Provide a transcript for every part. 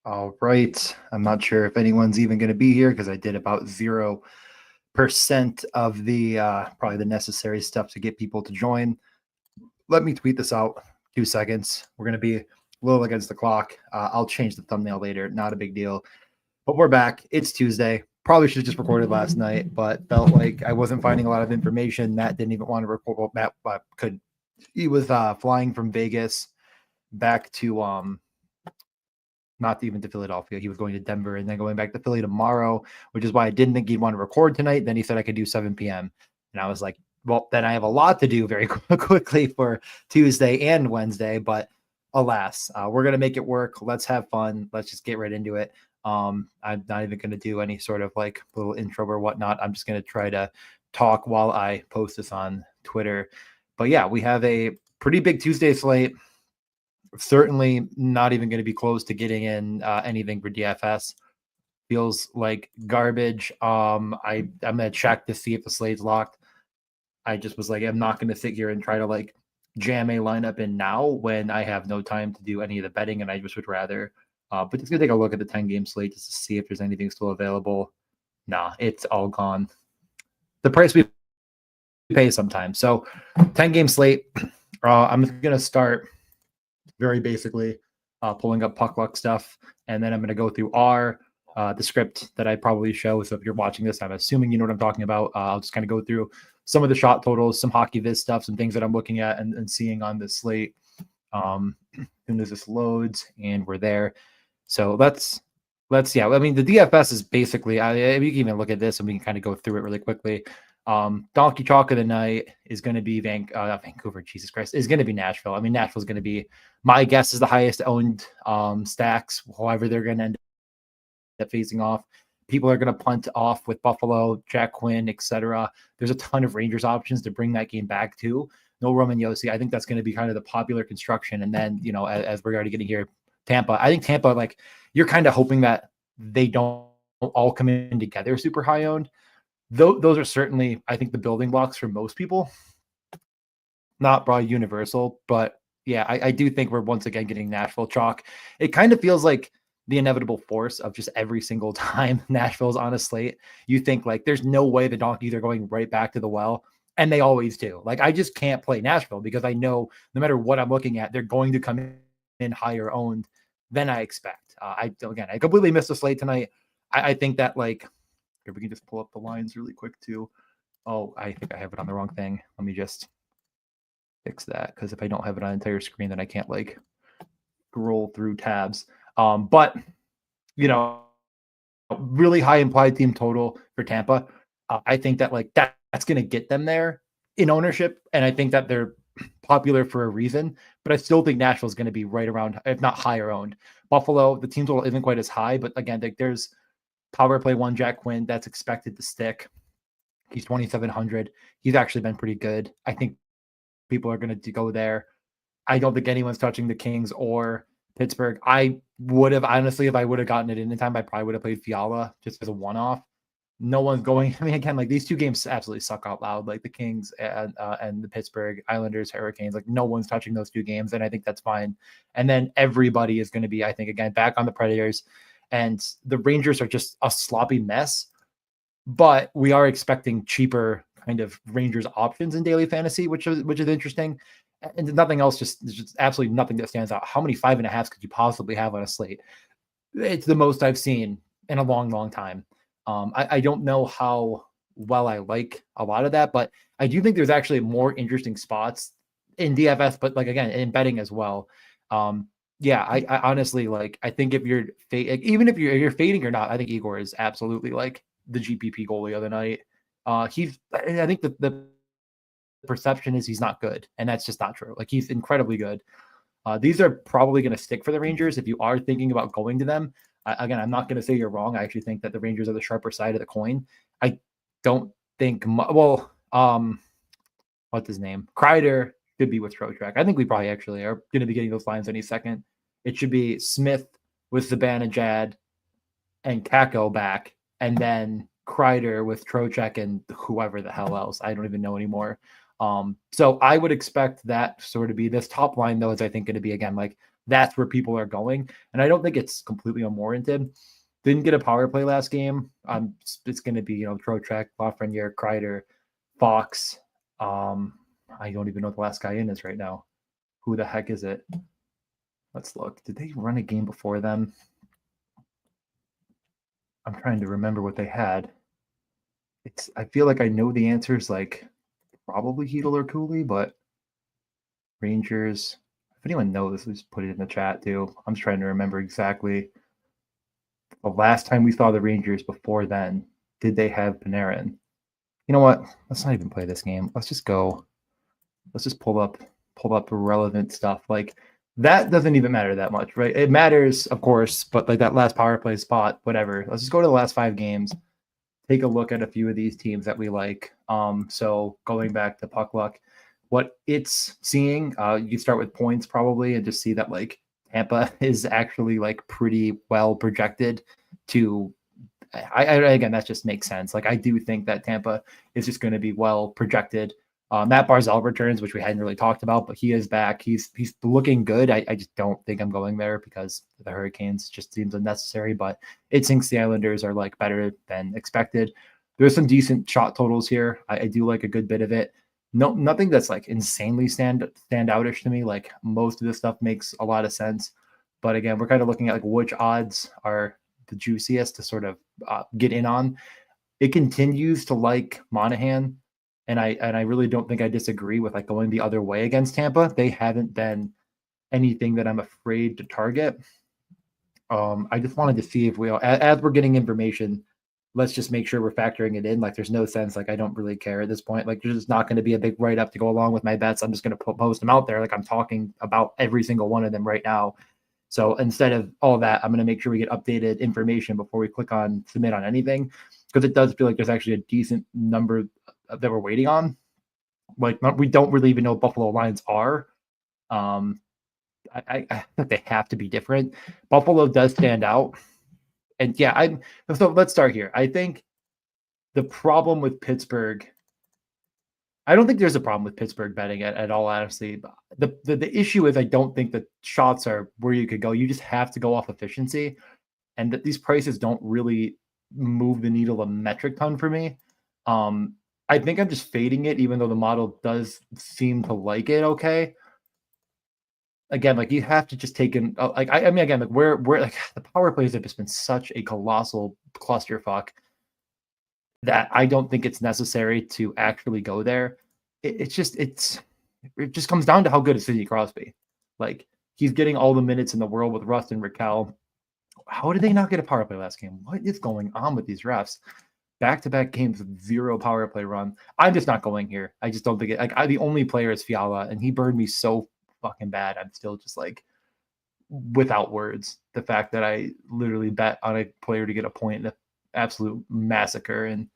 All right. I'm not sure if anyone's even going to be here because I did about 0% of the probably the necessary stuff to get people to join. Let me tweet this out. 2 seconds. We're going to be a little against the clock. I'll change the thumbnail later. Not a big deal. But we're back. It's Tuesday. Probably should have just recorded last night, but felt like I wasn't finding a lot of information. Matt didn't even want to record. Well, Matt could. He was flying from Vegas back to not even to Philadelphia. He was going to Denver and then going back to Philly tomorrow, which is why I didn't think he'd want to record tonight. Then he said I could do 7 p.m. And I was like, well, then I have a lot to do very quickly for Tuesday and Wednesday. But alas, we're going to make it work. Let's have fun. Let's just get right into it. I'm not even going to do any sort of like little intro or whatnot. I'm just going to try to talk while I post this on Twitter. But yeah, we have a pretty big Tuesday slate. Certainly not even going to be close to getting in anything for DFS. Feels like garbage. I'm gonna check to see if the slate's locked. I just was like, I'm not going to sit here and try to like jam a lineup in now when I have no time to do any of the betting, and I just would rather. But just gonna take a look at the 10-game slate just to see if there's anything still available. Nah, it's all gone. The price we pay sometimes. So 10-game slate. I'm gonna start very basically pulling up puck luck stuff, and then I'm going to go through the script that I probably show. So if you're watching this, I'm assuming you know what I'm talking about. I'll just kind of go through some of the shot totals, some hockey viz stuff, some things that I'm looking at and seeing on this slate. As soon as this loads, and we're there. So let's yeah. I mean, the DFS is basically. You can even look at this, and we can kind of go through it really quickly. Donkey chalk of the night is going to be Vancouver. Jesus Christ, is going to be Nashville. I mean, Nashville's going to be, my guess is the highest owned stacks. However, they're going to end up facing off. People are going to punt off with Buffalo, Jack Quinn, etc. There's a ton of Rangers options to bring that game back to. No Roman Yossi. I think that's going to be kind of the popular construction. And then, as we're already getting here, Tampa. I think Tampa, like, you're kind of hoping that they don't all come in together super high owned. Those are certainly, I think, the building blocks for most people. Not probably universal, but yeah, I do think we're once again getting Nashville chalk. It kind of feels like the inevitable force of just every single time Nashville's on a slate. You think like there's no way the Donkeys are going right back to the well, and they always do. Like, I just can't play Nashville because I know no matter what I'm looking at, they're going to come in higher owned than I expect. I completely missed the slate tonight. I think that, like, if we can just pull up the lines really quick too. Oh, I think I have it on the wrong thing. Let me just fix that, because if I don't have it on the entire screen, then I can't like scroll through tabs. But really high implied team total for Tampa. I think that like that's going to get them there in ownership, and I think that they're popular for a reason. But I still think Nashville is going to be right around, if not higher owned. Buffalo, the team total isn't quite as high, but again, there's power play one Jack Quinn that's expected to stick. He's 2,700. He's actually been pretty good. I think people are going to go there. I don't think anyone's touching the Kings or Pittsburgh. I would have, honestly, if I would have gotten it in time, I probably would have played Fiala just as a one-off. No one's going. I mean, again, like, these two games absolutely suck out loud. Like the Kings and the Pittsburgh Islanders, Hurricanes. Like, no one's touching those two games, and I think that's fine. And then everybody is going to be, I think, again, back on the Predators. And the Rangers are just a sloppy mess, but we are expecting cheaper kind of Rangers options in daily fantasy, which is interesting. And nothing else, just absolutely nothing that stands out. How many 5.5s could you possibly have on a slate? It's the most I've seen in a long, long time. I don't know how well I like a lot of that, but I do think there's actually more interesting spots in DFS, but like, again, in betting as well. I honestly, like, I think if you're even if you're fading or not, I think Igor is absolutely like the GPP goalie of the night. I think the perception is he's not good, and that's just not true. Like, he's incredibly good. These are probably going to stick for the Rangers if you are thinking about going to them. Again, I'm not going to say you're wrong. I actually think that the Rangers are the sharper side of the coin. I don't think what's his name? Kreider could be with Trocheck. I think we probably actually are going to be getting those lines any second. It should be Smith with Zibanejad and Kako back, and then Kreider with Trocheck and whoever the hell else. I don't even know anymore. So I would expect that sort of be this top line, though, is I think going to be again like that's where people are going, and I don't think it's completely unwarranted. Didn't get a power play last game. It's going to be Trocheck, Lafreniere, Kreider, Fox. I don't even know what the last guy in is right now. Who the heck is it? Let's look. Did they run a game before them? I'm trying to remember what they had. I feel like I know the answers, like probably Heedle or Cooley, but Rangers. If anyone knows, please put it in the chat too. I'm just trying to remember exactly the last time we saw the Rangers before then. Did they have Panarin? You know what? Let's not even play this game. Let's just go. Let's just pull up relevant stuff. Like that doesn't even matter that much, right? It matters, of course, but like that last power play spot, whatever. Let's just go to the last 5 games. Take a look at a few of these teams that we like. So going back to puck luck, what it's seeing, you can start with points probably and just see that like Tampa is actually like pretty well projected to. Again, that just makes sense. Like I do think that Tampa is just going to be well projected. Matt Barzal returns, which we hadn't really talked about, but he is back. He's looking good. I just don't think I'm going there because the Hurricanes just seems unnecessary, but it thinks the Islanders are like better than expected. There's some decent shot totals here. I do like a good bit of it. No, nothing that's like insanely standoutish to me. Like most of this stuff makes a lot of sense. But again, we're kind of looking at like which odds are the juiciest to sort of get in on. It continues to like Monahan. And I really don't think I disagree with like going the other way against Tampa. They haven't been anything that I'm afraid to target. I just wanted to see if as we're getting information, let's just make sure we're factoring it in. Like there's no sense. Like I don't really care at this point. Like there's just not going to be a big write up to go along with my bets. I'm just going to post them out there. Like I'm talking about every single one of them right now. So instead of all that, I'm going to make sure we get updated information before we click on submit on anything, because it does feel like there's actually a decent number that we're waiting on. Like we don't really even know what Buffalo lines are. I think they have to be different. Buffalo does stand out. And yeah, so let's start here. I think the problem with Pittsburgh, I don't think there's a problem with Pittsburgh betting at all, honestly. The issue is I don't think the shots are where you could go. You just have to go off efficiency. And that these prices don't really move the needle a metric ton for me. I think I'm just fading it, even though the model does seem to like it okay. Again, like you have to just take in, like I mean, again, like we're like the power plays have just been such a colossal clusterfuck that I don't think it's necessary to actually go there. It just comes down to how good is Sidney Crosby. Like he's getting all the minutes in the world with Rust and Raquel. How did they not get a power play last game? What is going on with these refs? Back-to-back games with 0 power play run. I'm just not going here. I just don't think it. Like the only player is Fiala, and he burned me so fucking bad. I'm still just like without words. The fact that I literally bet on a player to get a point in an absolute massacre, and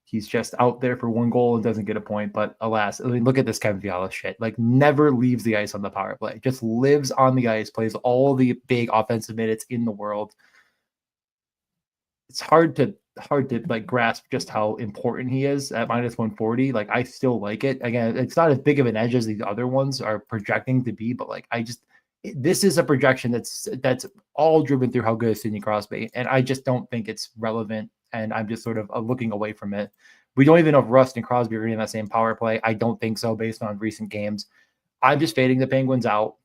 he's just out there for 1 goal and doesn't get a point. But alas, I mean, look at this Kevin Fiala shit. Like never leaves the ice on the power play. Just lives on the ice, plays all the big offensive minutes in the world. It's hard to like grasp just how important he is at minus 140. Like I still like it. Again, it's not as big of an edge as these other ones are projecting to be, but like this is a projection that's all driven through how good is Sidney Crosby, and I just don't think it's relevant. And I'm just sort of looking away from it. We don't even know if Rust and Crosby are in that same power play. I don't think so, based on recent games. I'm just fading the Penguins out.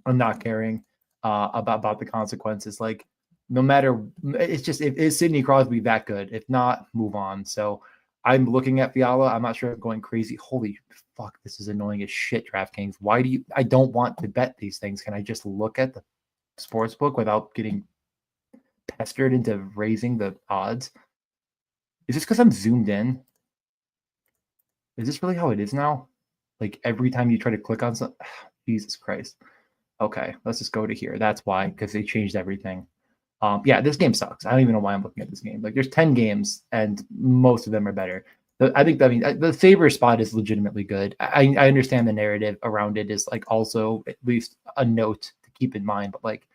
I'm not caring about the consequences. Like no matter, it's just, is Sidney Crosby that good? If not, move on. So I'm looking at Fiala. I'm not sure if I'm going crazy. Holy fuck, this is annoying as shit, DraftKings. Why do I don't want to bet these things. Can I just look at the sports book without getting pestered into raising the odds? Is this because I'm zoomed in? Is this really how it is now? Like every time you try to click on something, Jesus Christ. Okay, let's just go to here. That's why, because they changed everything. Yeah, this game sucks. I don't even know why I'm looking at this game. Like there's 10 games and most of them are better. I think the Faber spot is legitimately good. I understand the narrative around it is like also at least a note to keep in mind, but like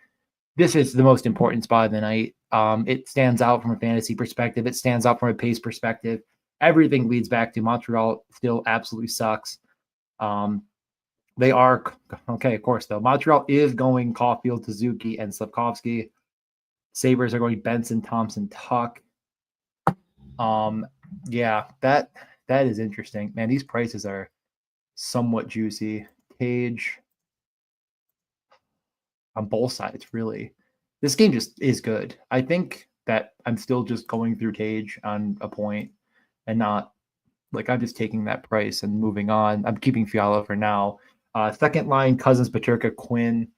this is the most important spot of the night. It stands out from a fantasy perspective. It stands out from a pace perspective. Everything leads back to Montreal still absolutely sucks. They are okay, of course, though. Montreal is going Caulfield, Suzuki, and Slavkovsky. Sabres are going Benson, Thompson, Tuck. Yeah, that is interesting. Man, these prices are somewhat juicy. Tage on both sides, really. This game just is good. I think that I'm still just going through Tage on a point and not like I'm just taking that price and moving on. I'm keeping Fiala for now. Second line, Cousins, Paterka, Quinn.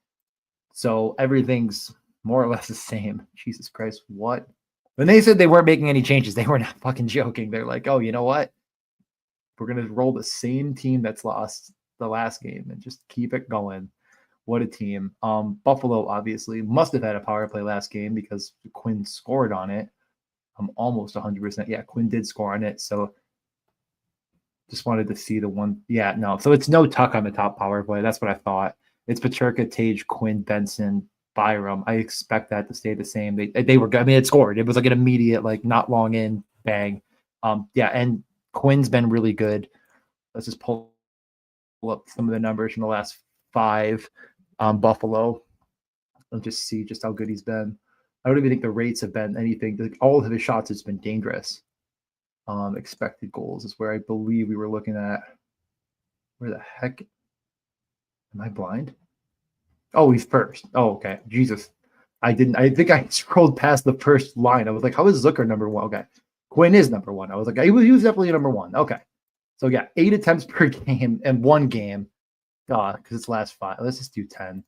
So everything's more or less the same. Jesus Christ, what? When they said they weren't making any changes, they were not fucking joking. They're like, oh, you know what? We're going to roll the same team that's lost the last game and just keep it going. What a team. Buffalo obviously must have had a power play last game because Quinn scored on it. I'm almost 100%. Yeah, Quinn did score on it. So just wanted to see the one. Yeah, no. So it's no Tuck on the top power play. That's what I thought. It's Paterka, Tage, Quinn, Benson, Byram. I expect that to stay the same. They were good. I mean, it scored. It was like an immediate, like not long in, bang. Yeah, and Quinn's been really good. Let's just pull up some of the numbers from the last 5 Buffalo. Let's just see just how good he's been. I don't even think the rates have been anything. Like all of his shots has been dangerous. Expected goals is where I believe we were looking at. Where the heck am I blind? Oh, he's first. Oh, okay. Jesus. I think I scrolled past the first line. I was like, how is Zucker number 1? Okay. Quinn is number 1. I was like, he was definitely number 1. Okay. So yeah, 8 attempts per game and 1 game. Because it's last 5. Let's just do 10.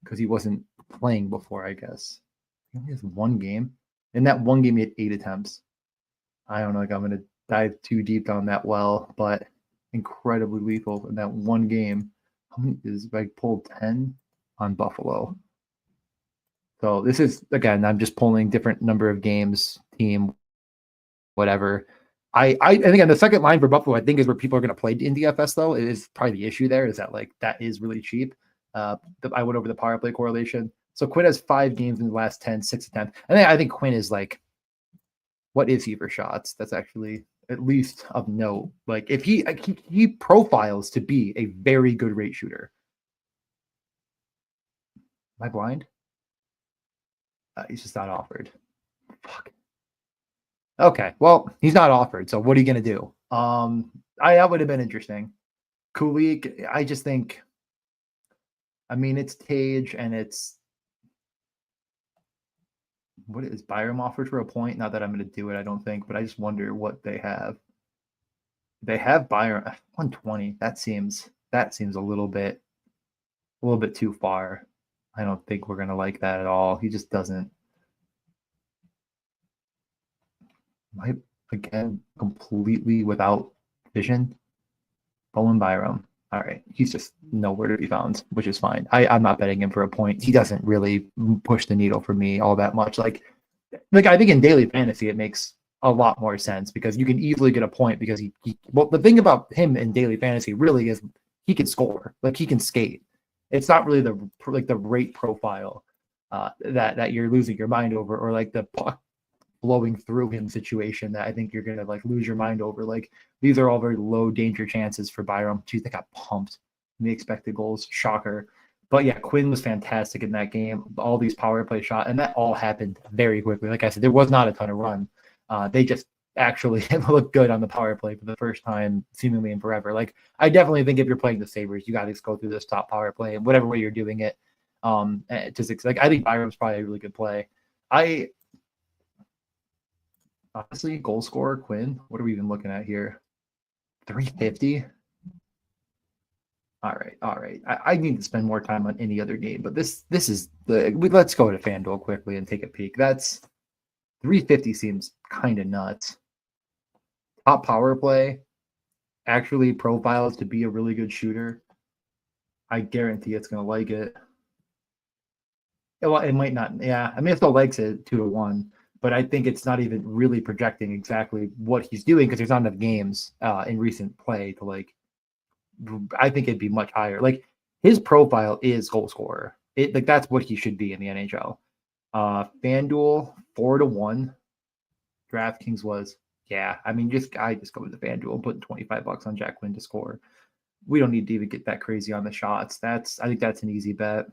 Because he wasn't playing before, I guess. He only has 1 game. In that 1 game, he had 8 attempts. I don't know, like I'm going to dive too deep down that well, but incredibly lethal in that 1 game. How many is I pulled 10 on Buffalo? So this is, again, I'm just pulling different number of games, team, whatever. I think on the second line for Buffalo, I think is where people are going to play in DFS, though. It is probably the issue there is that, like, that is really cheap. I went over the power play correlation. So Quinn has 5 games in the last 10, 6 attempts. And I think Quinn is like, what is he for shots? That's actually at least of note. Like if he profiles to be a very good rate shooter. Am I blind? He's just not offered. Fuck. Okay, well, he's not offered. So what are you gonna do? That would have been interesting. Kulik, I just think. I mean, it's Tage and it's what is Byram offered for a point? Not that I'm going to do it, I don't think, but I just wonder what they have. They have Byram 120. That seems a little bit too far. I don't think we're going to like that at all. He just doesn't. Again, completely without vision. Bowen Byram. All right. He's just nowhere to be found, which is fine. I'm not betting him for a point. He doesn't really push the needle for me all that much. Like I think in daily fantasy, it makes a lot more sense because you can easily get a point because well, the thing about him in daily fantasy really is he can score. Like he can skate. It's not really the rate profile that you're losing your mind over or like the puck blowing through him situation that I think you're gonna like lose your mind over. Like these are all very low danger chances for Byram. Geez, they got pumped in the expected goals. Shocker. But yeah, Quinn was fantastic in that game. All these power play shots, and that all happened very quickly. Like I said, there was not a ton of run. They just actually looked good on the power play for the first time, seemingly in forever. Like I definitely think if you're playing the Sabres, you got to go through this top power play, and whatever way you're doing it. Just like I think Byram's probably a really good play. Honestly, goal scorer Quinn. What are we even looking at here? 350. All right. I need to spend more time on any other game, but this is let's go to FanDuel quickly and take a peek. That's 350 seems kind of nuts. Top power play actually profiles to be a really good shooter. I guarantee it's gonna like it. Well, it might not. Yeah, I mean, it still likes it 2-1, but I think it's not even really projecting exactly what he's doing because there's not enough games in recent play to like. I think it'd be much higher. Like his profile is goal scorer. Like that's what he should be in the NHL. FanDuel 4-1. DraftKings was I mean just go with the FanDuel and putting $25 on Jack Quinn to score. we don't need to even get that crazy on the shots. I think that's an easy bet.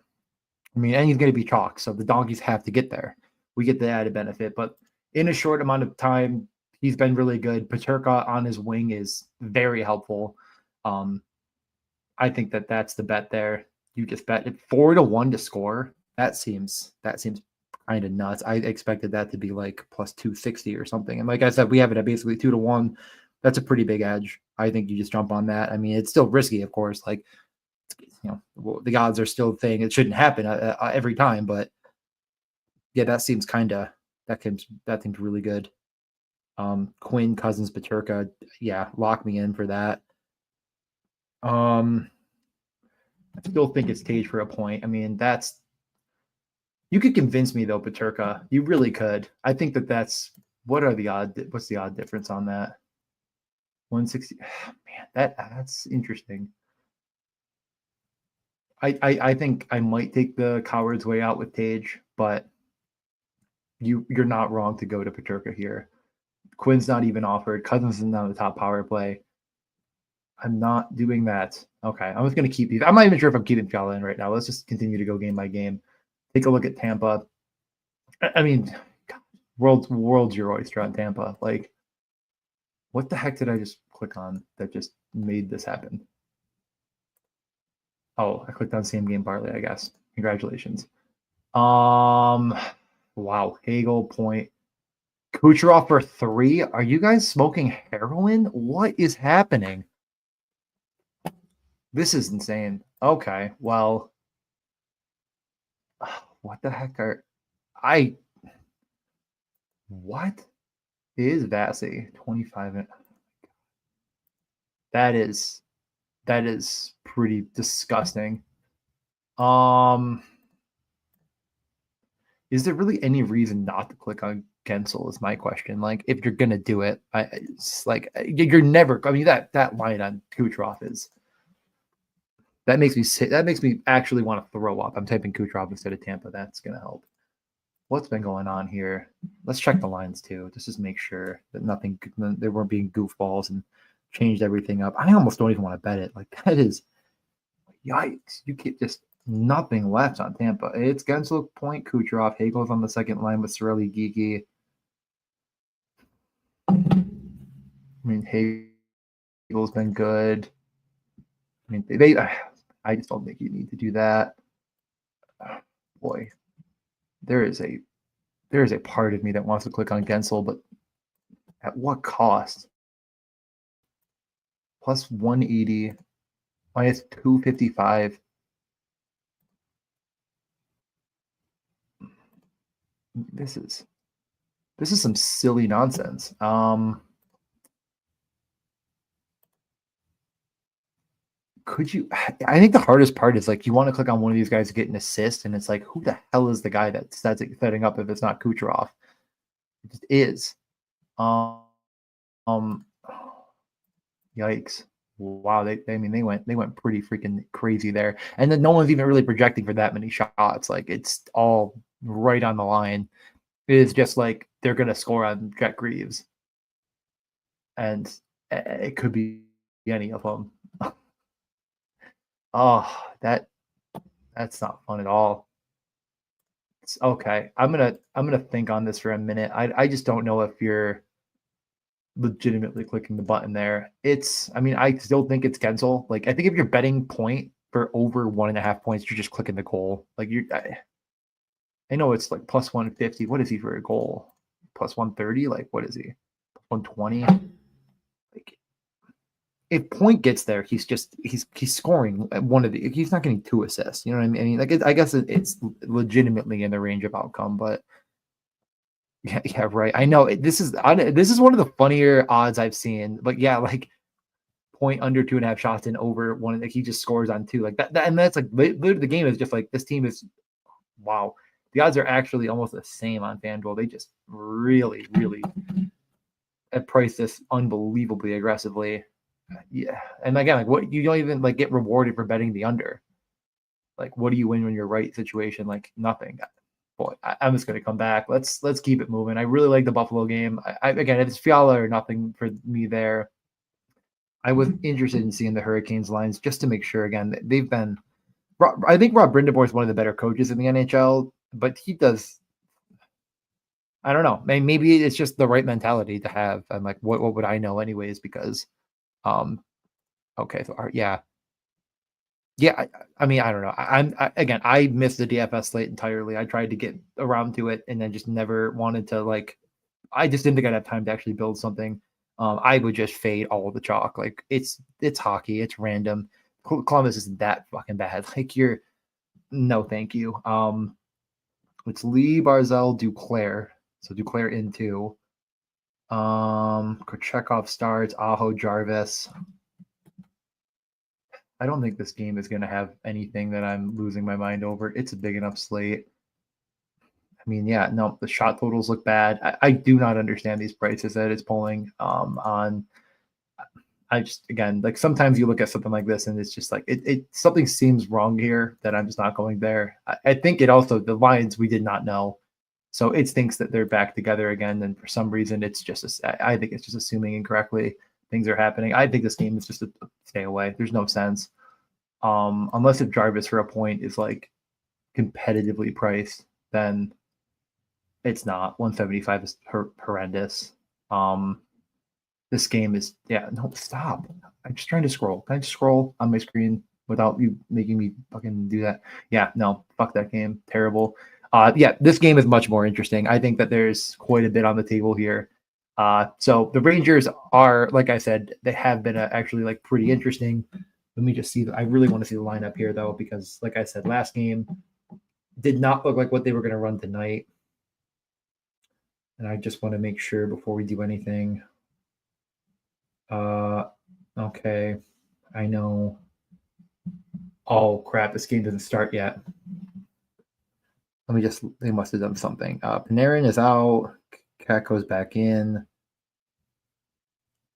I mean, and he's going to be chalk, so the donkeys have to get there. We get the added benefit, but in a short amount of time, he's been really good. Paterka on his wing is very helpful. I think that's the bet there. You just bet it 4-1 to score. That seems kind of nuts. I expected that to be like plus 260 or something. And like I said, we have it at basically 2-1. That's a pretty big edge. I think you just jump on that. I mean, it's still risky, of course. Like, the odds are still saying it shouldn't happen every time, but yeah, that seems that seems really good. Quinn, Cousins, Paterka, yeah, lock me in for that. I still think it's staged for a point. I mean, you could convince me though, Paterka. You really could. I think that's what's the odd difference on that? 160. Man, that's interesting. I think I might take the coward's way out with Tage, but you're not wrong to go to Paterka here. Quinn's not even offered. Cousins is not on the top power play. I'm not doing that. Okay, I'm just going to keep these. I'm not even sure if I'm keeping Fiala in right now. Let's just continue to go game by game. Take a look at Tampa. I mean, world's your oyster on Tampa. Like, what the heck did I just click on that just made this happen? Oh, I clicked on same game parlay, I guess. Congratulations. Wow. Hagel point. Kucherov for 3. Are you guys smoking heroin? What is happening? This is insane. Okay, well, what the heck what is Vasi? 25. That is pretty disgusting. Is there really any reason not to click on Gensel is my question. Like, if you're gonna do it, it's like you're never. I mean, that line on Kucherov is that makes me actually want to throw up. I'm typing Kucherov instead of Tampa. That's gonna help. What's been going on here? Let's check the lines too, just to make sure that they weren't being goofballs and changed everything up. I almost don't even want to bet it. Like, that is yikes. You get just nothing left on Tampa. It's Gensel, point, Kucherov. Hagel's on the second line with Cirelli, Geeky. I mean, Hagel's been good. I mean, I just don't think you need to do that. Boy, there is a part of me that wants to click on Gensel, but at what cost? Plus 180, minus 255. This is some silly nonsense. Could you? I think the hardest part is like you want to click on one of these guys to get an assist, and it's like, who the hell is the guy that's setting up if it's not Kucherov? It just is. Yikes! Wow, they went pretty freaking crazy there, and then no one's even really projecting for that many shots. Like, it's all right on the line. It is just like they're gonna score on Jet Greaves, and it could be any of them. Oh, that's not fun at all. It's okay. I'm gonna think on this for a minute. I just don't know if you're legitimately clicking the button there. I mean, I still think it's Gensel. Like, I think if you're betting point for over 1.5 points, you're just clicking the goal. Like, I know it's like plus 150. What is he for a goal? Plus 130? Like, what is he? 120? Like, if point gets there, he's scoring he's not getting 2 assists. You know what I mean? I mean, like, I guess it's legitimately in the range of outcome, but yeah, right. I know this is one of the funnier odds I've seen. But yeah, like, point under 2.5 shots and over 1, like, he just scores on 2. Like that and that's like literally the game is just like, this team is, wow. The odds are actually almost the same on FanDuel. They just really, really have priced this unbelievably aggressively. Yeah, and again, like, what, you don't even like get rewarded for betting the under. Like, what do you win when you're right situation? Like, nothing. Boy, I'm just gonna come back. Let's keep it moving. I really like the Buffalo game. Again, it's Fiala or nothing for me there. I was interested in seeing the Hurricanes lines just to make sure. Again, they've been. I think Rob Brindamore is one of the better coaches in the NHL, but he does. I don't know. Maybe it's just the right mentality to have. I'm like, what would I know anyways? Because, um, okay, so yeah, yeah. I mean, I don't know. Again, I missed the DFS slate entirely. I tried to get around to it and then just never wanted to like. I just didn't think I'd have time to actually build something. I would just fade all of the chalk. Like it's hockey. It's random. Columbus isn't that fucking bad. Like no, thank you. It's Lee Barzell Duclair. So Duclair in 2. Kochekov starts. Aho Jarvis. I don't think this game is going to have anything that I'm losing my mind over. It's a big enough slate. I mean, yeah, no, the shot totals look bad. I do not understand these prices that it's pulling on. I just, again, like sometimes you look at something like this and it's just like it something seems wrong here that I'm just not going there. I think it also, the lines we did not know. So it thinks that they're back together again. And for some reason, it's just, I think it's just assuming incorrectly things are happening. I think this game is just a stay away. There's no sense. Unless if Jarvis for a point is like competitively priced, then it's not. 175 is horrendous. This game is, yeah, no, stop. I'm just trying to scroll. Can I just scroll on my screen without you making me fucking do that? Yeah, no, fuck that game. Terrible. Yeah, this game is much more interesting. I think that there's quite a bit on the table here. So the Rangers are, like I said, they have been actually like pretty interesting. Let me just see. I really want to see the lineup here though, because like I said, last game did not look like what they were going to run tonight. And I just want to make sure before we do anything. Okay. I know. Oh crap, this game doesn't start yet. They must have done something. Panarin is out. Cat goes back in.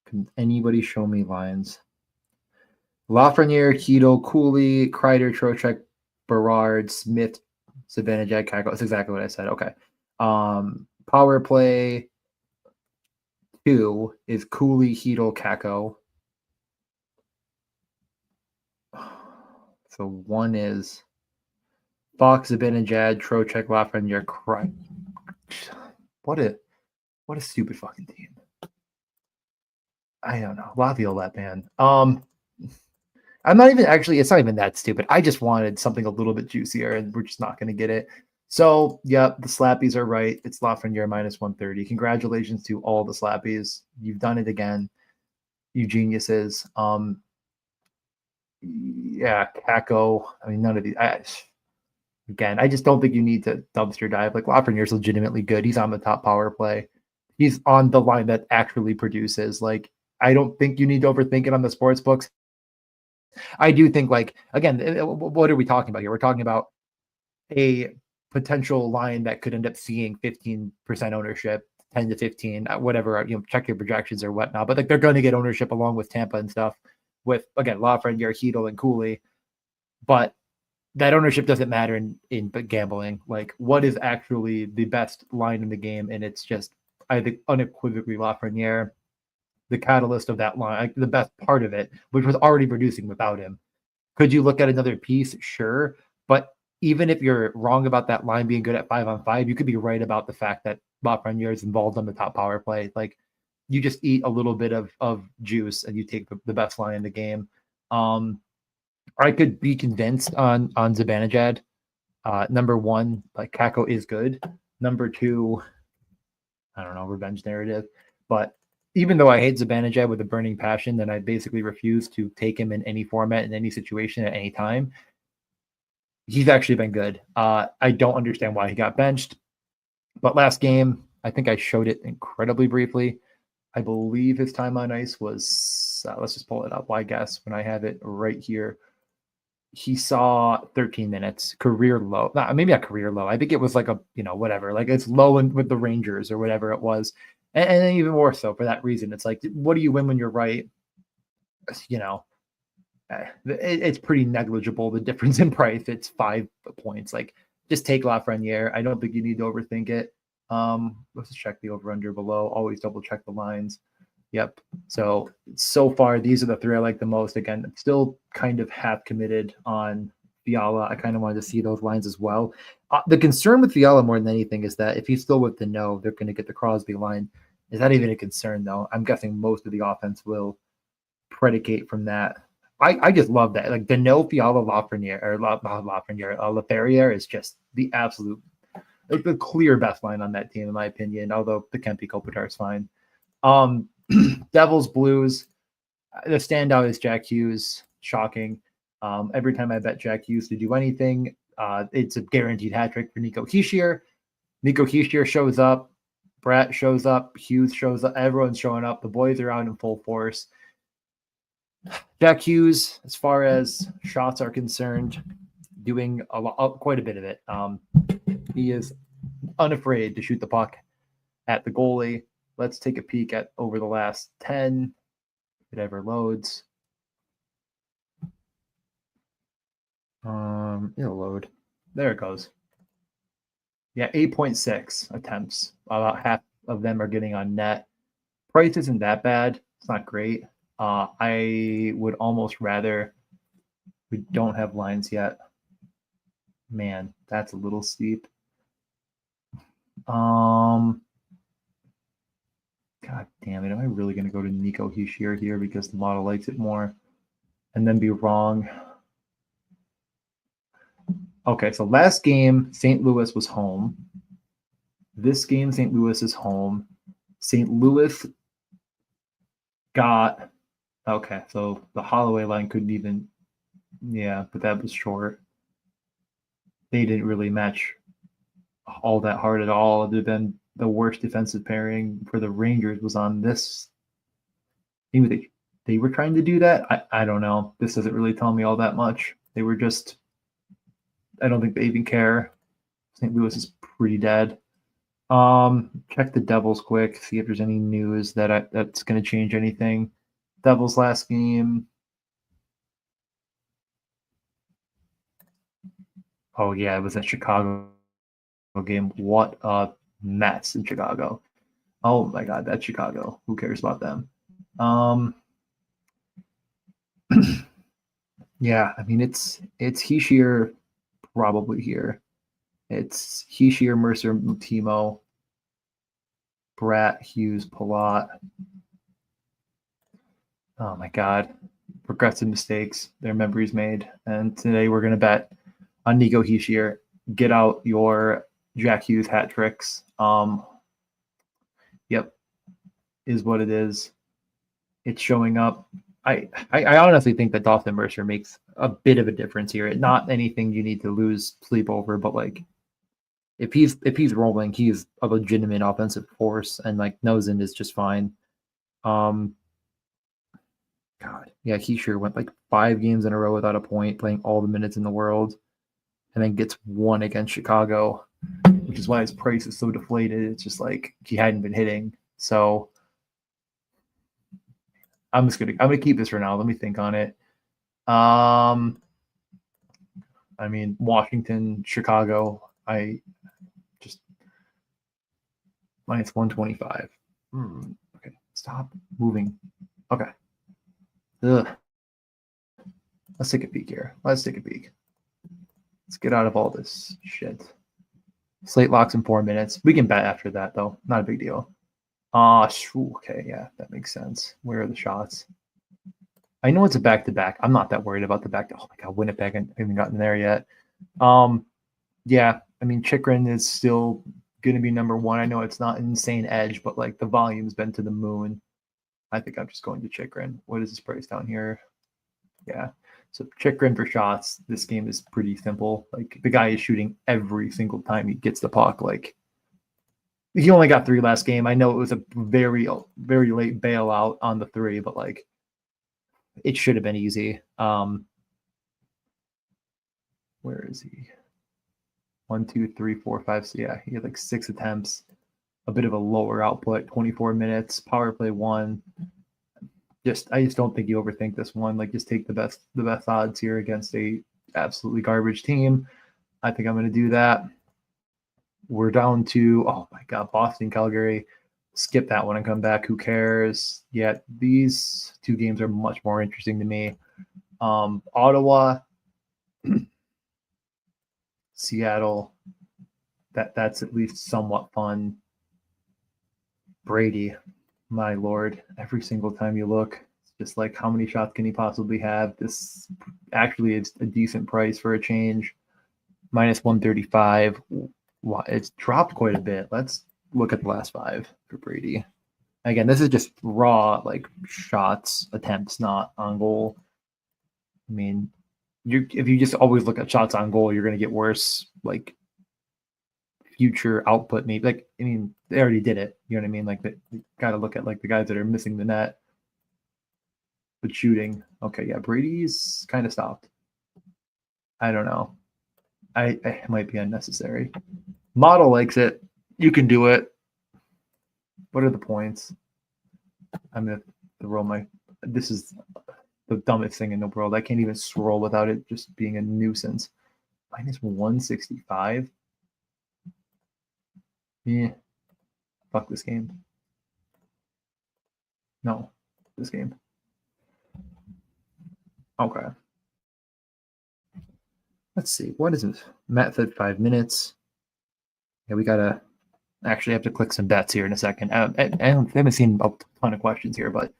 Can anybody show me lines? Lafreniere, Keto, Cooley, Kreider, Trocheck, Berard, Smith, Zibanejad, Kako. That's exactly what I said. Okay. Power play 2 is Cooley, Heedle, Kako. So 1 is Fox, Zibanejad, Trocheck, Lafreniere, Kreider. What a stupid fucking team. I don't know. Laviolette, man. I'm not even it's not even that stupid. I just wanted something a little bit juicier, and we're just not going to get it. So, yeah, the Slappies are right. It's Lafreniere minus 130. Congratulations to all the Slappies. You've done it again. You geniuses. Yeah, Kako. I mean, none of these. Again, I just don't think you need to dumpster dive. Like, Lafreniere's legitimately good. He's on the top power play. He's on the line that actually produces. Like, I don't think you need to overthink it on the sports books. I do think, like, again, what are we talking about here? We're talking about a potential line that could end up seeing 15% ownership, 10 to 15, whatever, check your projections or whatnot. But like they're going to get ownership along with Tampa and stuff with, again, Lafreniere, Heedle, and Cooley. But that ownership doesn't matter in gambling. Like, what is actually the best line in the game? And it's just, I think, unequivocally Lafreniere, the catalyst of that line, like the best part of it, which was already producing without him. Could you look at another piece? Sure. But even if you're wrong about that line being good at 5-on-5, you could be right about the fact that Lafreniere is involved on the top power play. Like, you just eat a little bit of juice and you take the best line in the game. I could be convinced on Zibanejad. Number 1, like, Kako is good. Number 2, I don't know, revenge narrative. But even though I hate Zibanejad with a burning passion, then I basically refuse to take him in any format, in any situation, at any time. He's actually been good. I don't understand why he got benched. But last game, I think I showed it incredibly briefly. I believe his time on ice was, let's just pull it up. Why guess when I have it right here? He saw 13 minutes, career low. Maybe not career low. I think it was like whatever. Like, it's low with the Rangers or whatever it was. And even more so for that reason. It's like, what do you win when you're right? It's pretty negligible, the difference in price. It's 5 points. Like, just take Lafreniere. I don't think you need to overthink it. Let's just check the over-under below. Always double check the lines. Yep. So far, these are the three I like the most. Again, I'm still kind of half committed on Fiala. I kind of wanted to see those lines as well. The concern with Fiala more than anything is that if he's still with the no, they're going to get the Crosby line. Is that even a concern, though? I'm guessing most of the offense will predicate from that. I just love that. Like the no Fiala Lafreniere or Lafreniere, Laferriere is just the absolute, like the clear best line on that team, in my opinion, although the Kempe Kopitar is fine. Devils, Blues, the standout is Jack Hughes. Shocking. Every time I bet Jack Hughes to do anything, it's a guaranteed hat trick for Nico Hischier. Nico Hischier shows up. Bratt shows up. Hughes shows up. Everyone's showing up. The boys are out in full force. Jack Hughes, as far as shots are concerned, doing quite a bit of it. He is unafraid to shoot the puck at the goalie. Let's take a peek at over the last 10. If it ever loads. It'll load. There it goes. Yeah, 8.6 attempts. About half of them are getting on net. Price isn't that bad. It's not great. I would almost rather we don't have lines yet. Man, that's a little steep. God damn it. Am I really going to go to Nico Hischier here because the model likes it more and then be wrong? Okay, so last game, St. Louis was home. This game, St. Louis is home. St. Louis got... Okay, so the Holloway line couldn't even... Yeah, but that was short. They didn't really match all that hard at all, other than the worst defensive pairing for the Rangers was on this. Maybe they were trying to do that. I don't know. This doesn't really tell me all that much. They were just... I don't think they even care. St. Louis is pretty dead. Check the Devils quick, see if there's any news that's going to change anything. Devils last game. Oh yeah, it was a Chicago game. What a mess in Chicago. Oh my God, that's Chicago. Who cares about them? Yeah, I mean it's Hischier probably here. It's Hischier, Mercer, Mutimo, Bratt, Hughes, Palat. Oh my God. Regrets and mistakes. Their memories made. And today we're going to bet on Nico Hischier. Get out your Jack Hughes hat tricks. Yep. Is what it is. It's showing up. I honestly think that Dawson Mercer makes a bit of a difference here. Not anything you need to lose sleep over, but like if he's rolling, he's a legitimate offensive force, and like Nosen is just fine. God, yeah, he sure went like 5 games in a row without a point, playing all the minutes in the world, and then gets one against Chicago, which is why his price is so deflated. It's just like he hadn't been hitting. So I'm gonna keep this for now. Let me think on it. I mean, Washington, Chicago. I just minus 125. Okay, stop moving. Okay. Ugh. Let's take a peek here. Let's get out of all this shit. Slate locks in 4 minutes. We can bet after that, though. Not a big deal. Okay, yeah, that makes sense. Where are the shots? I know it's a back-to-back. I'm not that worried about the back. Oh my God, Winnipeg, I haven't gotten there yet. Yeah, I mean, Chychrun is still going to be number 1. I know it's not an insane edge, but like the volume's been to the moon. I think I'm just going to Chychrun. What is this price down here? Yeah. So Chychrun for shots. This game is pretty simple. Like the guy is shooting every single time he gets the puck. Like he only got 3 last game. I know it was a very, very late bailout on the 3, but like it should have been easy. Where is he? 1, 2, 3, 4, 5. So yeah, he had like 6 attempts. A bit of a lower output. 24 minutes. Power play 1. I just don't think you overthink this one. Like just take the best odds here against a absolutely garbage team. I think I'm going to do that. We're down to, oh my God, Boston, Calgary. skip that one and come back. Who cares? Yeah, these two games are much more interesting to me. Ottawa, Seattle. That's at least somewhat fun. Brady, my lord, every single time you look, it's just like, how many shots can he possibly have? This actually is a decent price for a change. Minus 135. It's dropped quite a bit. Let's look at the last 5 for Brady. Again, this is just raw like shots, attempts, not on goal. I mean, if you just always look at shots on goal, you're going to get worse like future output. Maybe like, I mean, they already did it. You know what I mean? Like, you got to look at like the guys that are missing the net, but shooting. Okay, yeah, Brady's kind of stopped. I don't know. I might be unnecessary. Model likes it. You can do it. What are the points? I'm gonna throw my. This is the dumbest thing in the world. I can't even scroll without it just being a nuisance. Minus 165. Yeah. Fuck this game. No, this game. Okay. Let's see. What is it? Matt said 5 minutes. Yeah, we gotta actually have to click some bets here in a second. I haven't seen a ton of questions here, but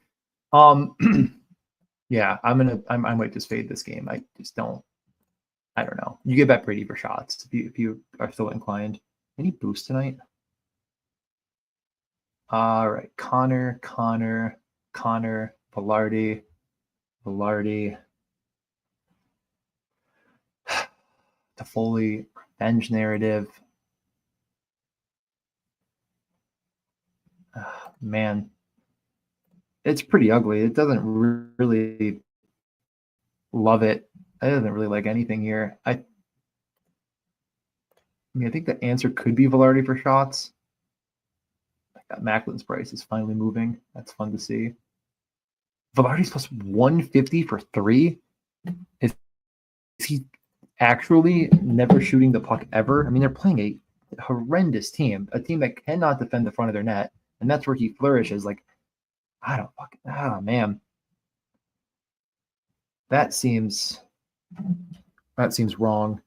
yeah, I might just fade this game. I just don't. I don't know. You get bet Brady for shots if you are still inclined. Any boost tonight? All right, Connor, Velarde. Toffoli, revenge narrative. Man, it's pretty ugly. It doesn't really love it. It doesn't really like anything here. I mean, I think the answer could be Velarde for shots. That Macklin's price is finally moving. That's fun to see. Velarde's plus 150 for 3. Is he actually never shooting the puck ever? I mean, they're playing a horrendous team, a team that cannot defend the front of their net, and that's where he flourishes. Like, I don't fucking. Ah, man, that seems wrong.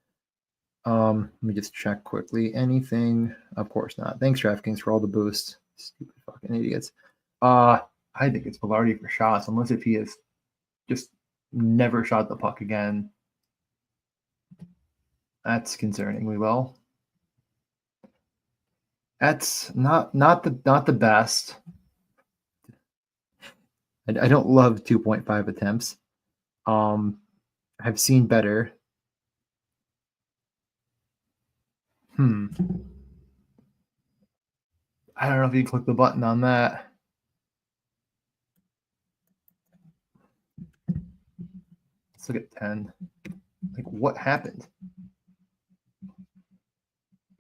Let me just check quickly. Anything? Of course not. Thanks, DraftKings, for all the boosts. Stupid fucking idiots. I think it's Velarde for shots, unless if he has just never shot the puck again. That's concerningly low. That's not the best. I don't love 2.5 attempts. I've seen better. I don't know if you can click the button on that. Let's look at 10. Like, what happened? I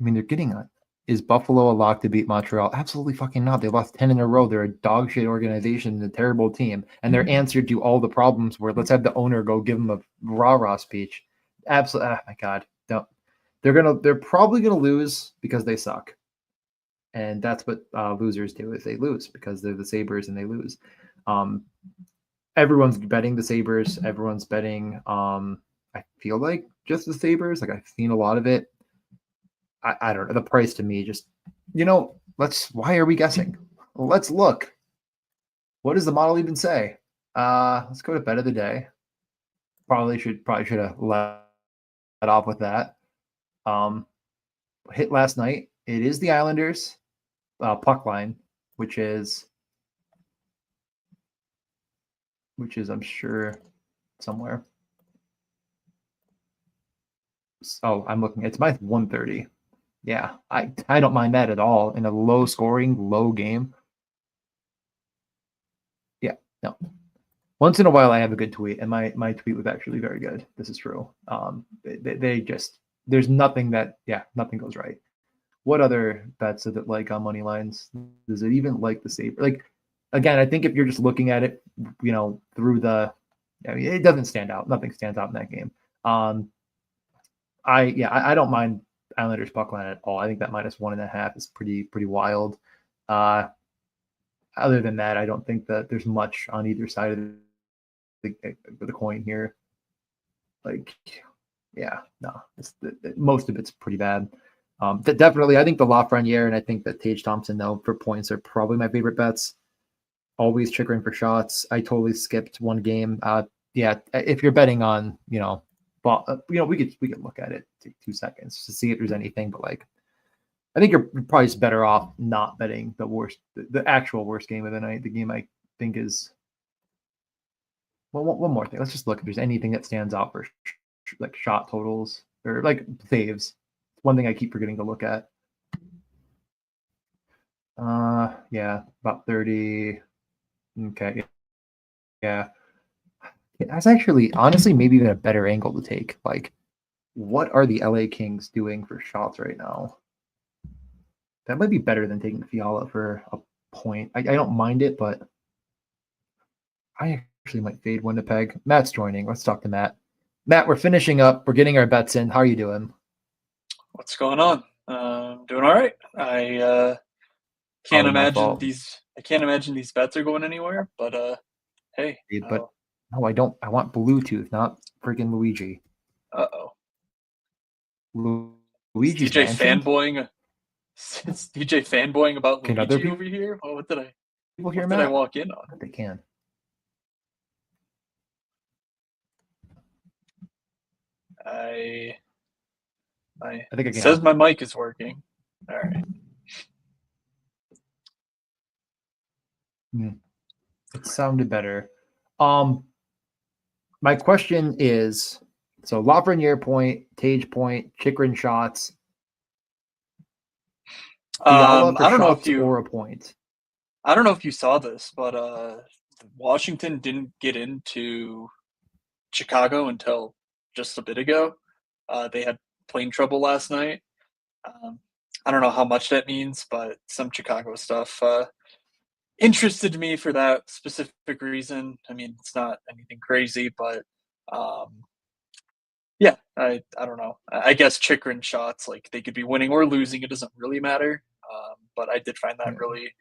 mean, they're getting on. Is Buffalo a lock to beat Montreal? Absolutely fucking not. They lost 10 in a row. They're a dog shit organization, a terrible team. And their answer to all the problems were, let's have the owner go give them a rah-rah speech. Absolutely. Oh my God. Don't. They're probably gonna lose because they suck. And that's what losers do, is they lose because they're the Sabres and they lose. Everyone's betting the Sabres. Everyone's betting, I feel like, just the Sabres. Like, I've seen a lot of it. I don't know. The price to me just, why are we guessing? Let's look. What does the model even say? Let's go to bet of the day. Probably should have let off with that. Hit last night. It is the Islanders puck line, which is I'm sure somewhere. Oh, I'm looking. It's minus 130. Yeah, I don't mind that at all in a low scoring, low game. Yeah, no. Once in a while, I have a good tweet, and my tweet was actually very good. This is true. They just, there's nothing nothing goes right. What other bets does it like on money lines? Does it even like the Sabre? Like, again, I think if you're just looking at it, through it doesn't stand out. Nothing stands out in that game. I don't mind Islanders puck line at all. I think that minus 1.5 is pretty wild. other than that, I don't think that there's much on either side of the coin here. Like, yeah, no, most of it's pretty bad. Definitely, I think the Lafreniere and I think that Tage Thompson, though, for points are probably my favorite bets. Always Chychrun for shots. I totally skipped one game. Yeah, if you're betting on, we could look at it, take 2 seconds to see if there's anything, but like, I think you're probably just better off not betting the actual worst game of the night. The game I think is, well, one more thing. Let's just look if there's anything that stands out for like shot totals or like saves. One thing I keep forgetting to look at. Yeah, about 30. Okay. Yeah. That's actually, honestly, maybe even a better angle to take. Like, what are the LA Kings doing for shots right now? That might be better than taking Fiala for a point. I don't mind it, but I actually might fade Winnipeg. Matt's joining. Let's talk to Matt. Matt, we're finishing up. We're getting our bets in. How are you doing? What's going on? Doing all right. I can't imagine these bets are going anywhere. But hey. But no, I don't. I want Bluetooth, not freaking Luigi. Uh-oh. Luigi's DJ fanboying. It's DJ fanboying about Can Luigi other people, over here. Oh, what did I? People hear what Matt? did I walk in on? They can. I think it says my mic is working. All right. It sounded better. My question is, so Lafreniere point, Tage point, Chychrun shots. Fiala for shots or a point. I don't know if you saw this, but Washington didn't get into Chicago until just a bit ago. They had plane trouble last night. I don't know how much that means, but some Chicago stuff interested me for that specific reason. I mean, it's not anything crazy, but yeah, I don't know. I guess Chychrun shots, like they could be winning or losing. It doesn't really matter. But I did find that really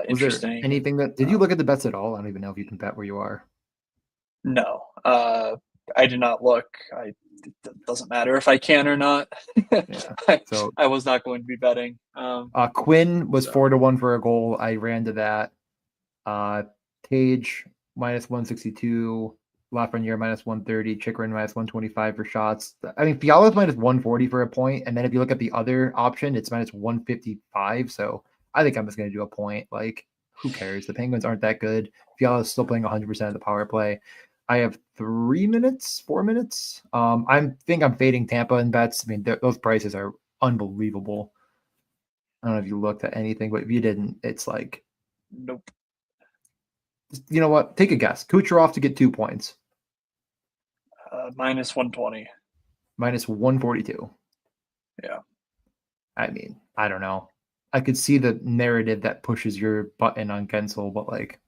interesting. Was there anything that did you look at the bets at all? I don't even know if you can bet where you are. No, I did not look. It doesn't matter if I can or not. So I was not going to be betting. Quinn was 4-1 for a goal. I ran to that. Tage -162, Lafreniere -130, Chychrun -125 for shots. I mean, Fiala's -140 for a point, and then if you look at the other option, it's -155. So I think I'm just going to do a point. Like, who cares? The Penguins aren't that good. Fiala's still playing 100% of the power play. I have 4 minutes. I think I'm fading Tampa in bets. I mean, those prices are unbelievable. I don't know if you looked at anything, but if you didn't, it's like, nope. You know what? Take a guess. Kucherov to get 2 points. -120. -142. Yeah. I mean, I don't know. I could see the narrative that pushes your button on Gensel, but like,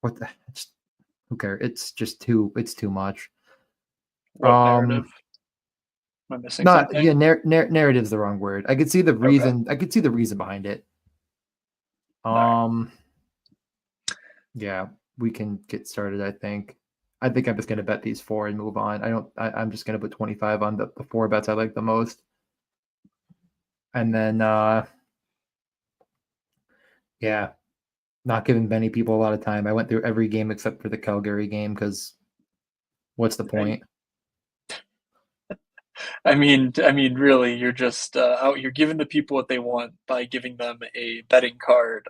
what the? Who cares? It's just too much. What narrative? Am I missing something? Yeah, narrative's the wrong word. I could see the reason. Okay. I could see the reason behind it. Yeah, we can get started. I think I'm just gonna bet these 4 and move on. I'm just gonna put 25 on the 4 bets I like the most, and then yeah. Not giving many people a lot of time. I went through every game except for the Calgary game because what's the point? I mean, really, you're just out. You're giving the people what they want by giving them a betting card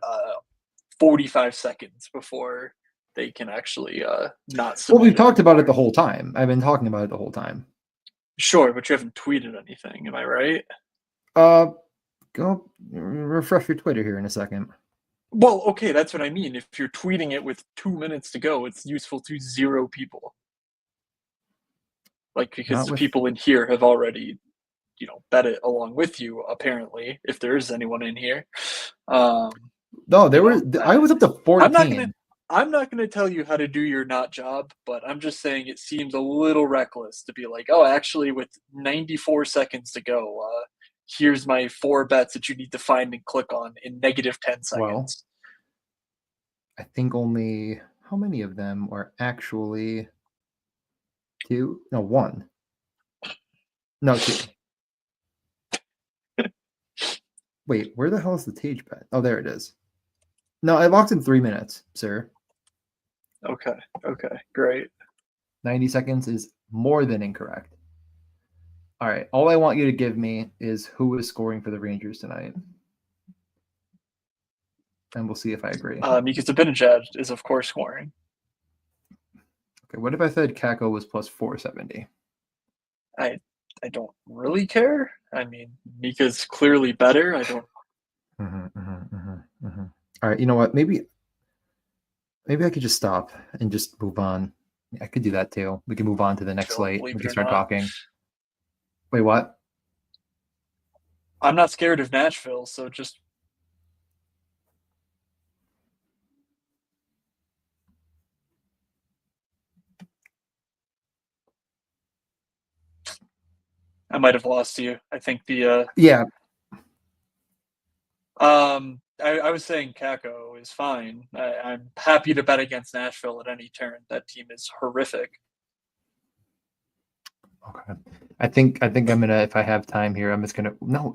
45 seconds before they can actually not submit. Well, we've talked about it the whole time. I've been talking about it the whole time. Sure, but you haven't tweeted anything. Am I right? Go refresh your Twitter here in a second. Well, okay, that's what I mean. If you're tweeting it with 2 minutes to go, it's useful to 0 people. Like, because the people in here have already, bet it along with you, apparently, if there is anyone in here. No, there were. I was up to 14. I'm not gonna tell you how to do your not job, but I'm just saying it seems a little reckless to be like, oh, actually, with 94 seconds to go, here's my 4 bets that you need to find and click on in -10 seconds. I think only how many of them were actually two? No, one. No, two. Wait, where the hell is the Tage bet? Oh, there it is. No, I locked in 3 minutes, sir. Okay. Okay. Great. 90 seconds is more than incorrect. All right. All I want you to give me is who is scoring for the Rangers tonight. And we'll see if I agree. Because Zibanejad is, of course, scoring. Okay, what if I said Kako was plus 470? I don't really care. I mean, Mika's clearly better. I don't. All right, you know what? Maybe I could just stop and just move on. I could do that too. We can move on to the next slate. Believe We it can or start not. talking. Wait, what? I'm not scared of Nashville, so just. I might have lost you. I think the Yeah. I was saying Kako is fine. I'm happy to bet against Nashville at any turn. That team is horrific. Okay. I think I'm gonna, if I have time here, I'm just gonna no.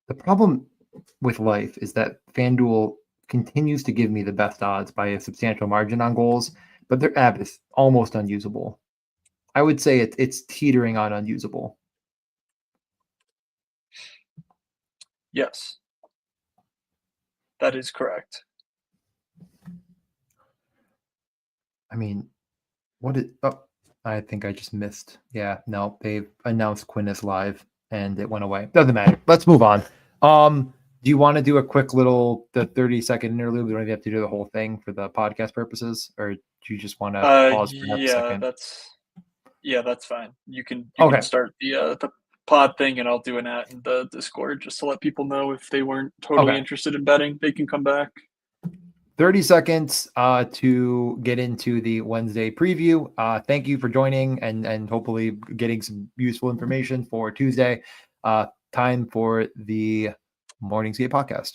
The problem with life is that FanDuel continues to give me the best odds by a substantial margin on goals, but their app is almost unusable. I would say it's teetering on unusable. Yes, that is correct. I mean, what it? Oh, I think I just missed. Yeah, no, they've announced Quinn is live, and it went away. Doesn't matter. Let's move on. Do you want to do a quick little the 30-second interlude? We don't even have to do the whole thing for the podcast purposes, or do you just want to pause for half a Yeah, second? that's fine. You can Okay. start the pod thing, and I'll do an at in the Discord just to let people know if they weren't totally Okay. interested in betting, they can come back. 30 seconds to get into the Wednesday preview. Thank you for joining and hopefully getting some useful information for Tuesday. Time for the Morning Skate podcast.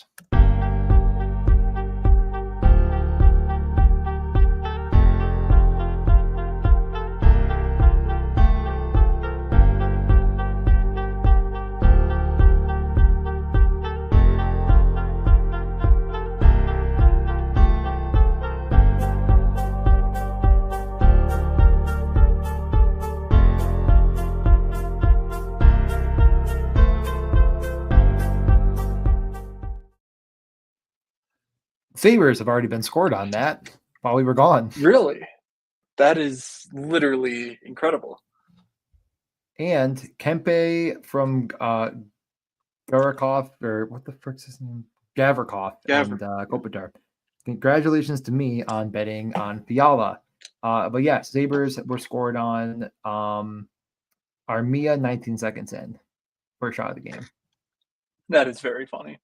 Sabres have already been scored on that while we were gone. Really? That is literally incredible. And Kempe from Gavrikov, or what the frick's his name? Gavrikov and Kopitar. Congratulations to me on betting on Fiala. But yeah, Sabres were scored on Armia 19 seconds in. First shot of the game. That is very funny.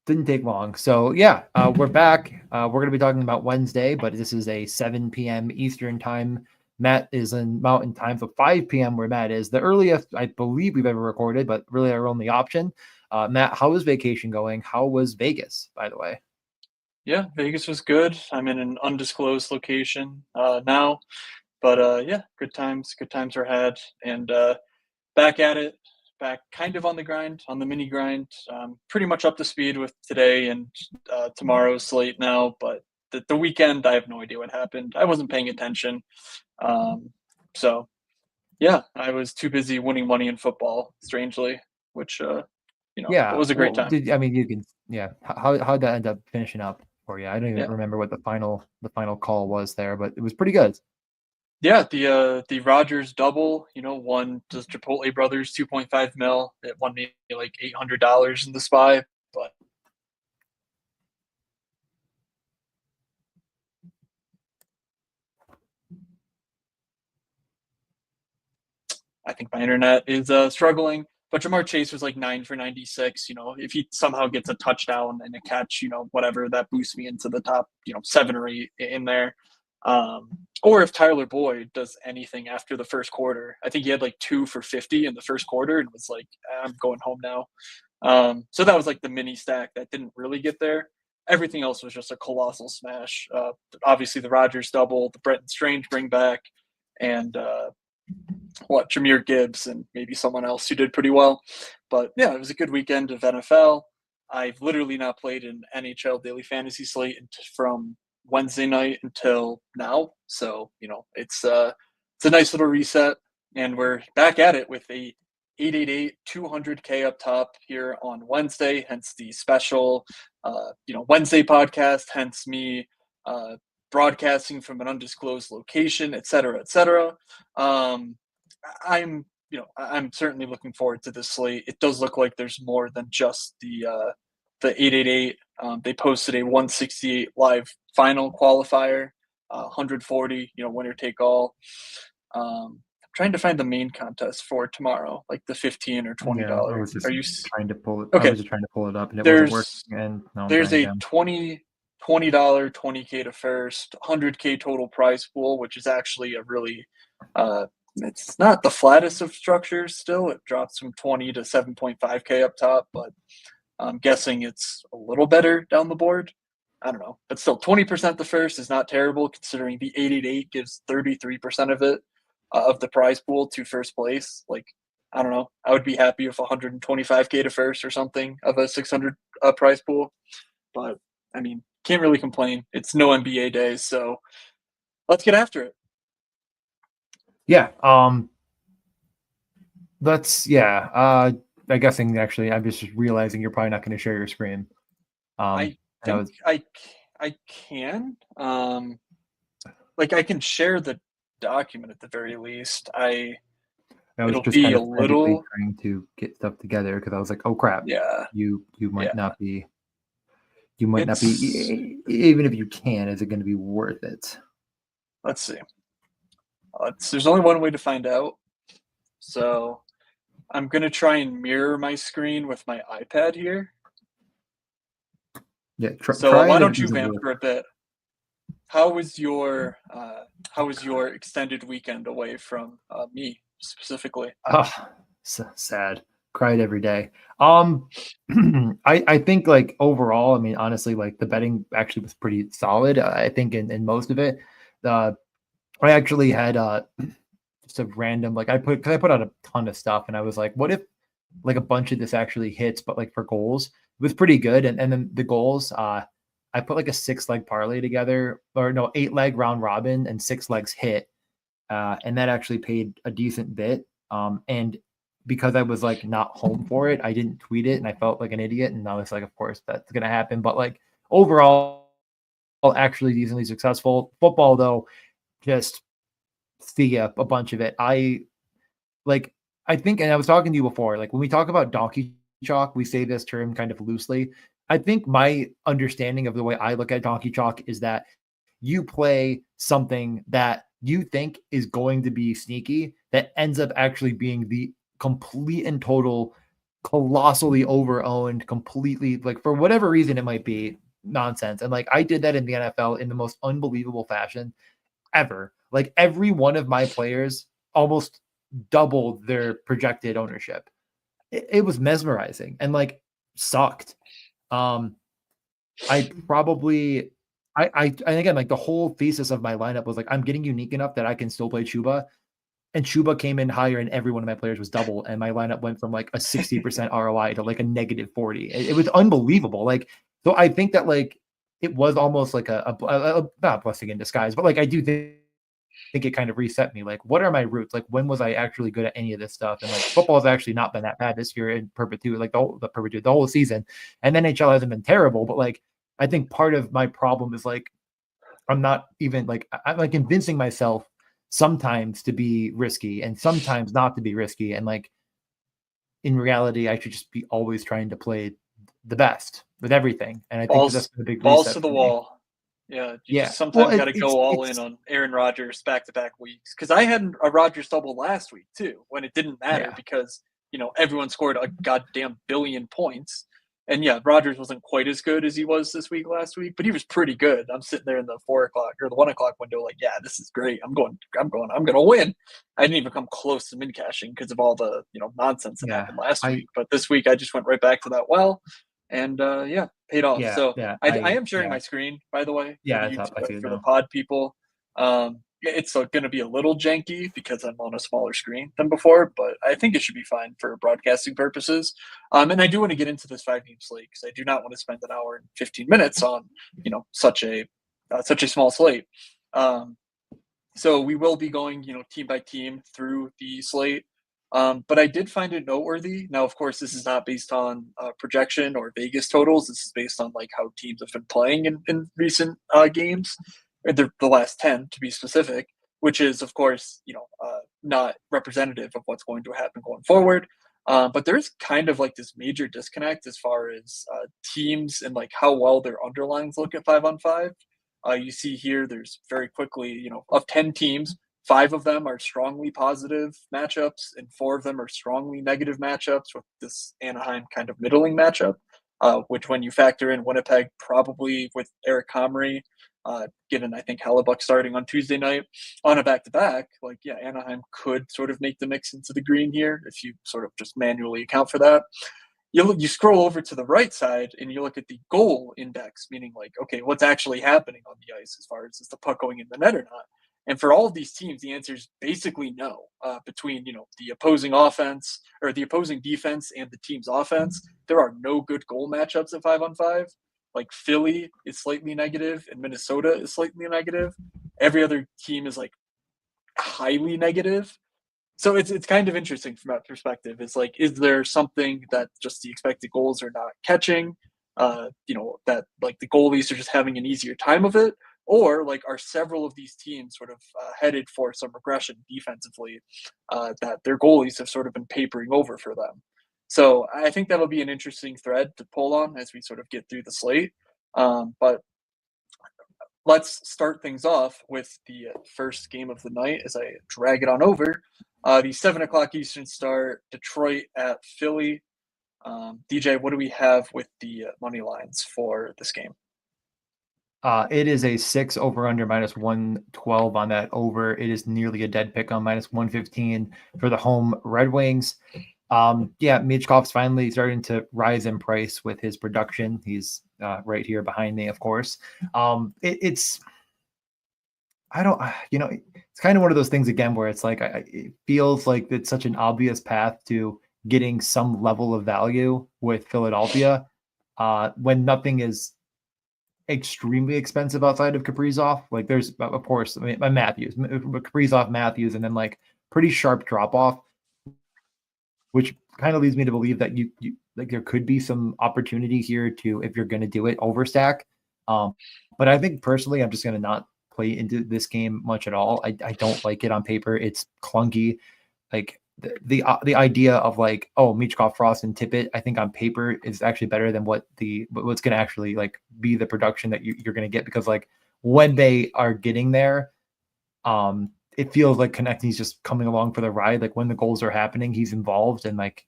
Didn't take long. So yeah, we're back. We're going to be talking about Wednesday, but this is a 7 p.m. Eastern time. Matt is in Mountain time, so 5 p.m. where Matt is. The earliest I believe we've ever recorded, but really our only option. Matt, how was vacation going? How was Vegas, by the way? Yeah, Vegas was good. I'm in an undisclosed location now, but yeah, good times are had, and back at it, back kind of on the grind, on the mini grind. Pretty much up to speed with today and tomorrow's slate now, but the weekend, I have no idea what happened. I wasn't paying attention. So yeah, I was too busy winning money in football, strangely, which it Yeah, was a great well, time. you can, yeah. How'd that end up finishing up for you? I don't even Yeah. remember what the final call was there, but it was pretty good. Yeah, the Rogers double, won the Chipotle brothers 2.5 mil. It won me like $800 in the SPY, but I think my internet is struggling. But Jamar Chase was like 9 for 96. If he somehow gets a touchdown and a catch, whatever, that boosts me into the top, 7 or 8 in there. Or if Tyler Boyd does anything after the first quarter, I think he had like 2 for 50 in the first quarter and was like, I'm going home now. So that was like the mini stack that didn't really get there. everything else was just a colossal smash. Obviously, the Rodgers double, the Brenton Strange bring back, and Jahmyr Gibbs and maybe someone else who did pretty well. But yeah, it was a good weekend of NFL. I've literally not played an NHL daily fantasy slate from Wednesday night until now. So, it's a nice little reset, and we're back at it with a 888 200K up top here on Wednesday, hence the special Wednesday podcast, hence me broadcasting from an undisclosed location, et cetera, et cetera. I'm certainly looking forward to this slate. It does look like there's more than just the 888. They posted a 168 live final qualifier, 140, winner take all. I'm trying to find the main contest for tomorrow, like the $15 or $20. Yeah, I was just Are you trying to pull it? okay? I was just trying to pull it up, and it wasn't working. And now I'm There's trying a again. $20 20K to first, 100K total prize pool, which is actually a really it's not the flattest of structures. Still, it drops from 20 to 7.5K up top, but I'm guessing it's a little better down the board. I don't know, but still, 20% the first is not terrible considering the 888 gives 33% of it of the prize pool to first place. Like, I don't know, I would be happy with 125K to first or something of a 600 prize pool, but I mean, can't really complain. It's no NBA day, so let's get after it. Yeah. I'm guessing actually, I'm just realizing you're probably not going to share your screen. I think I can. I can share the document at the very least. I was it'll just be kind a of little trying to get stuff together because I was like, oh crap, yeah. you might Yeah. not be. You might not be, even if you can, is it going to be worth it? Let's see. There's only one way to find out. So I'm going to try and mirror my screen with my iPad here. Yeah. So why don't you vamp for a bit? How was your extended weekend away from me specifically? Oh, so sad. Cried every day. I think like overall, I mean, honestly, like the betting actually was pretty solid. I think in most of it, I actually had just a random because I put out a ton of stuff, and I was like, what if like a bunch of this actually hits, but like for goals, it was pretty good. And then the goals, I put like a 6-leg parlay together, or no, 8-leg round robin, and 6 legs hit, and that actually paid a decent bit. And because I was like not home for it, I didn't tweet it, and I felt like an idiot. And I was like, of course that's gonna happen. But like overall, actually decently successful. Football though, just see a bunch of it. I think, and I was talking to you before, like when we talk about donkey chalk, we say this term kind of loosely. I think my understanding of the way I look at donkey chalk is that you play something that you think is going to be sneaky that ends up actually being the complete and total, colossally over-owned, completely, like for whatever reason it might be, nonsense. And like I did that in the NFL in the most unbelievable fashion ever. Like every one of my players almost doubled their projected ownership. It was mesmerizing and like sucked. I probably and again, like the whole thesis of my lineup was like I'm getting unique enough that I can still play Chuba, and Chuba came in higher, and every one of my players was double, and my lineup went from like a 60% ROI to like a negative 40. It was unbelievable. Like, so I think that like it was almost like a not a blessing in disguise, but like I do think it kind of reset me. Like, what are my roots? Like, when was I actually good at any of this stuff? And like, football has actually not been that bad this year in perpetuity, like the whole season. And NHL hasn't been terrible, but like, I think part of my problem is like, I'm not even like, I'm like convincing myself sometimes to be risky and sometimes not to be risky. And like, in reality, I should just be always trying to play the best with everything. And I think that's been a big balls reset to the for me. wall. Yeah, you Yeah. just sometimes got to go all in on Aaron Rodgers back-to-back weeks. Because I had a Rodgers double last week too, when it didn't matter because everyone scored a goddamn billion points. And yeah, Rodgers wasn't quite as good as he was this week last week, but he was pretty good. I'm sitting there in the 4 o'clock or the 1 o'clock window, like, yeah, this is great. I'm gonna win. I didn't even come close to min cashing because of all the nonsense that happened last week. But this week I just went right back to that well. and yeah, paid off. Yeah, So yeah, I am sharing my screen, by the way, for yeah, the it's up. I see it for the now. pod people. It's going to be a little janky because I'm on a smaller screen than before, but I think it should be fine for broadcasting purposes. And I do want to get into this 5 game slate because I do not want to spend an hour and 15 minutes on such a small slate. Um, so we will be going, team by team through the slate. But I did find it noteworthy. Now, of course, this is not based on projection or Vegas totals. This is based on like how teams have been playing in recent games, or the last 10 to be specific, which is, of course, not representative of what's going to happen going forward. But there's kind of like this major disconnect as far as teams and like how well their underlines look at 5-on-5. You see here, there's very quickly, of 10 teams, 5 of them are strongly positive matchups, and 4 of them are strongly negative matchups with this Anaheim kind of middling matchup, which when you factor in Winnipeg, probably with Eric Comrie, given I think Hellebuck starting on Tuesday night on a back-to-back, like, yeah, Anaheim could sort of make the mix into the green here if you sort of just manually account for that. You scroll over to the right side and you look at the goal index, meaning like, okay, what's actually happening on the ice as far as is the puck going in the net or not? And for all of these teams, the answer is basically no. Between the opposing offense or the opposing defense and the team's offense, there are no good goal matchups at 5-on-5. Like Philly is slightly negative and Minnesota is slightly negative. Every other team is like highly negative. So it's kind of interesting from that perspective. It's like, is there something that just the expected goals are not catching? That like the goalies are just having an easier time of it, or like are several of these teams sort of headed for some regression defensively that their goalies have sort of been papering over for them. So I think that'll be an interesting thread to pull on as we sort of get through the slate. But let's start things off with the first game of the night as I drag it on over. The 7 o'clock Eastern start, Detroit at Philly. DJ, what do we have with the money lines for this game? It is a 6 over under -112 on that over. It is nearly a dead pick on -115 for the home Red Wings. Yeah, Michkov's finally starting to rise in price with his production. He's right here behind me, of course. It's I don't, it's kind of one of those things again where it's like it feels like it's such an obvious path to getting some level of value with Philadelphia when nothing is extremely expensive outside of Kaprizov. Like there's, of course, I mean, Matthews, Kaprizov, Matthews, and then like pretty sharp drop off, which kind of leads me to believe that you like there could be some opportunity here to, if you're going to do it, overstack. But I think personally, I'm just going to not play into this game much at all. I don't like it on paper. It's clunky. Like the idea of like, oh, Michkov, Frost, and Tippett, I think on paper is actually better than what's going to actually like be the production that you're going to get, because like when they are getting there, it feels like Konechny's just coming along for the ride. Like when the goals are happening, he's involved, and like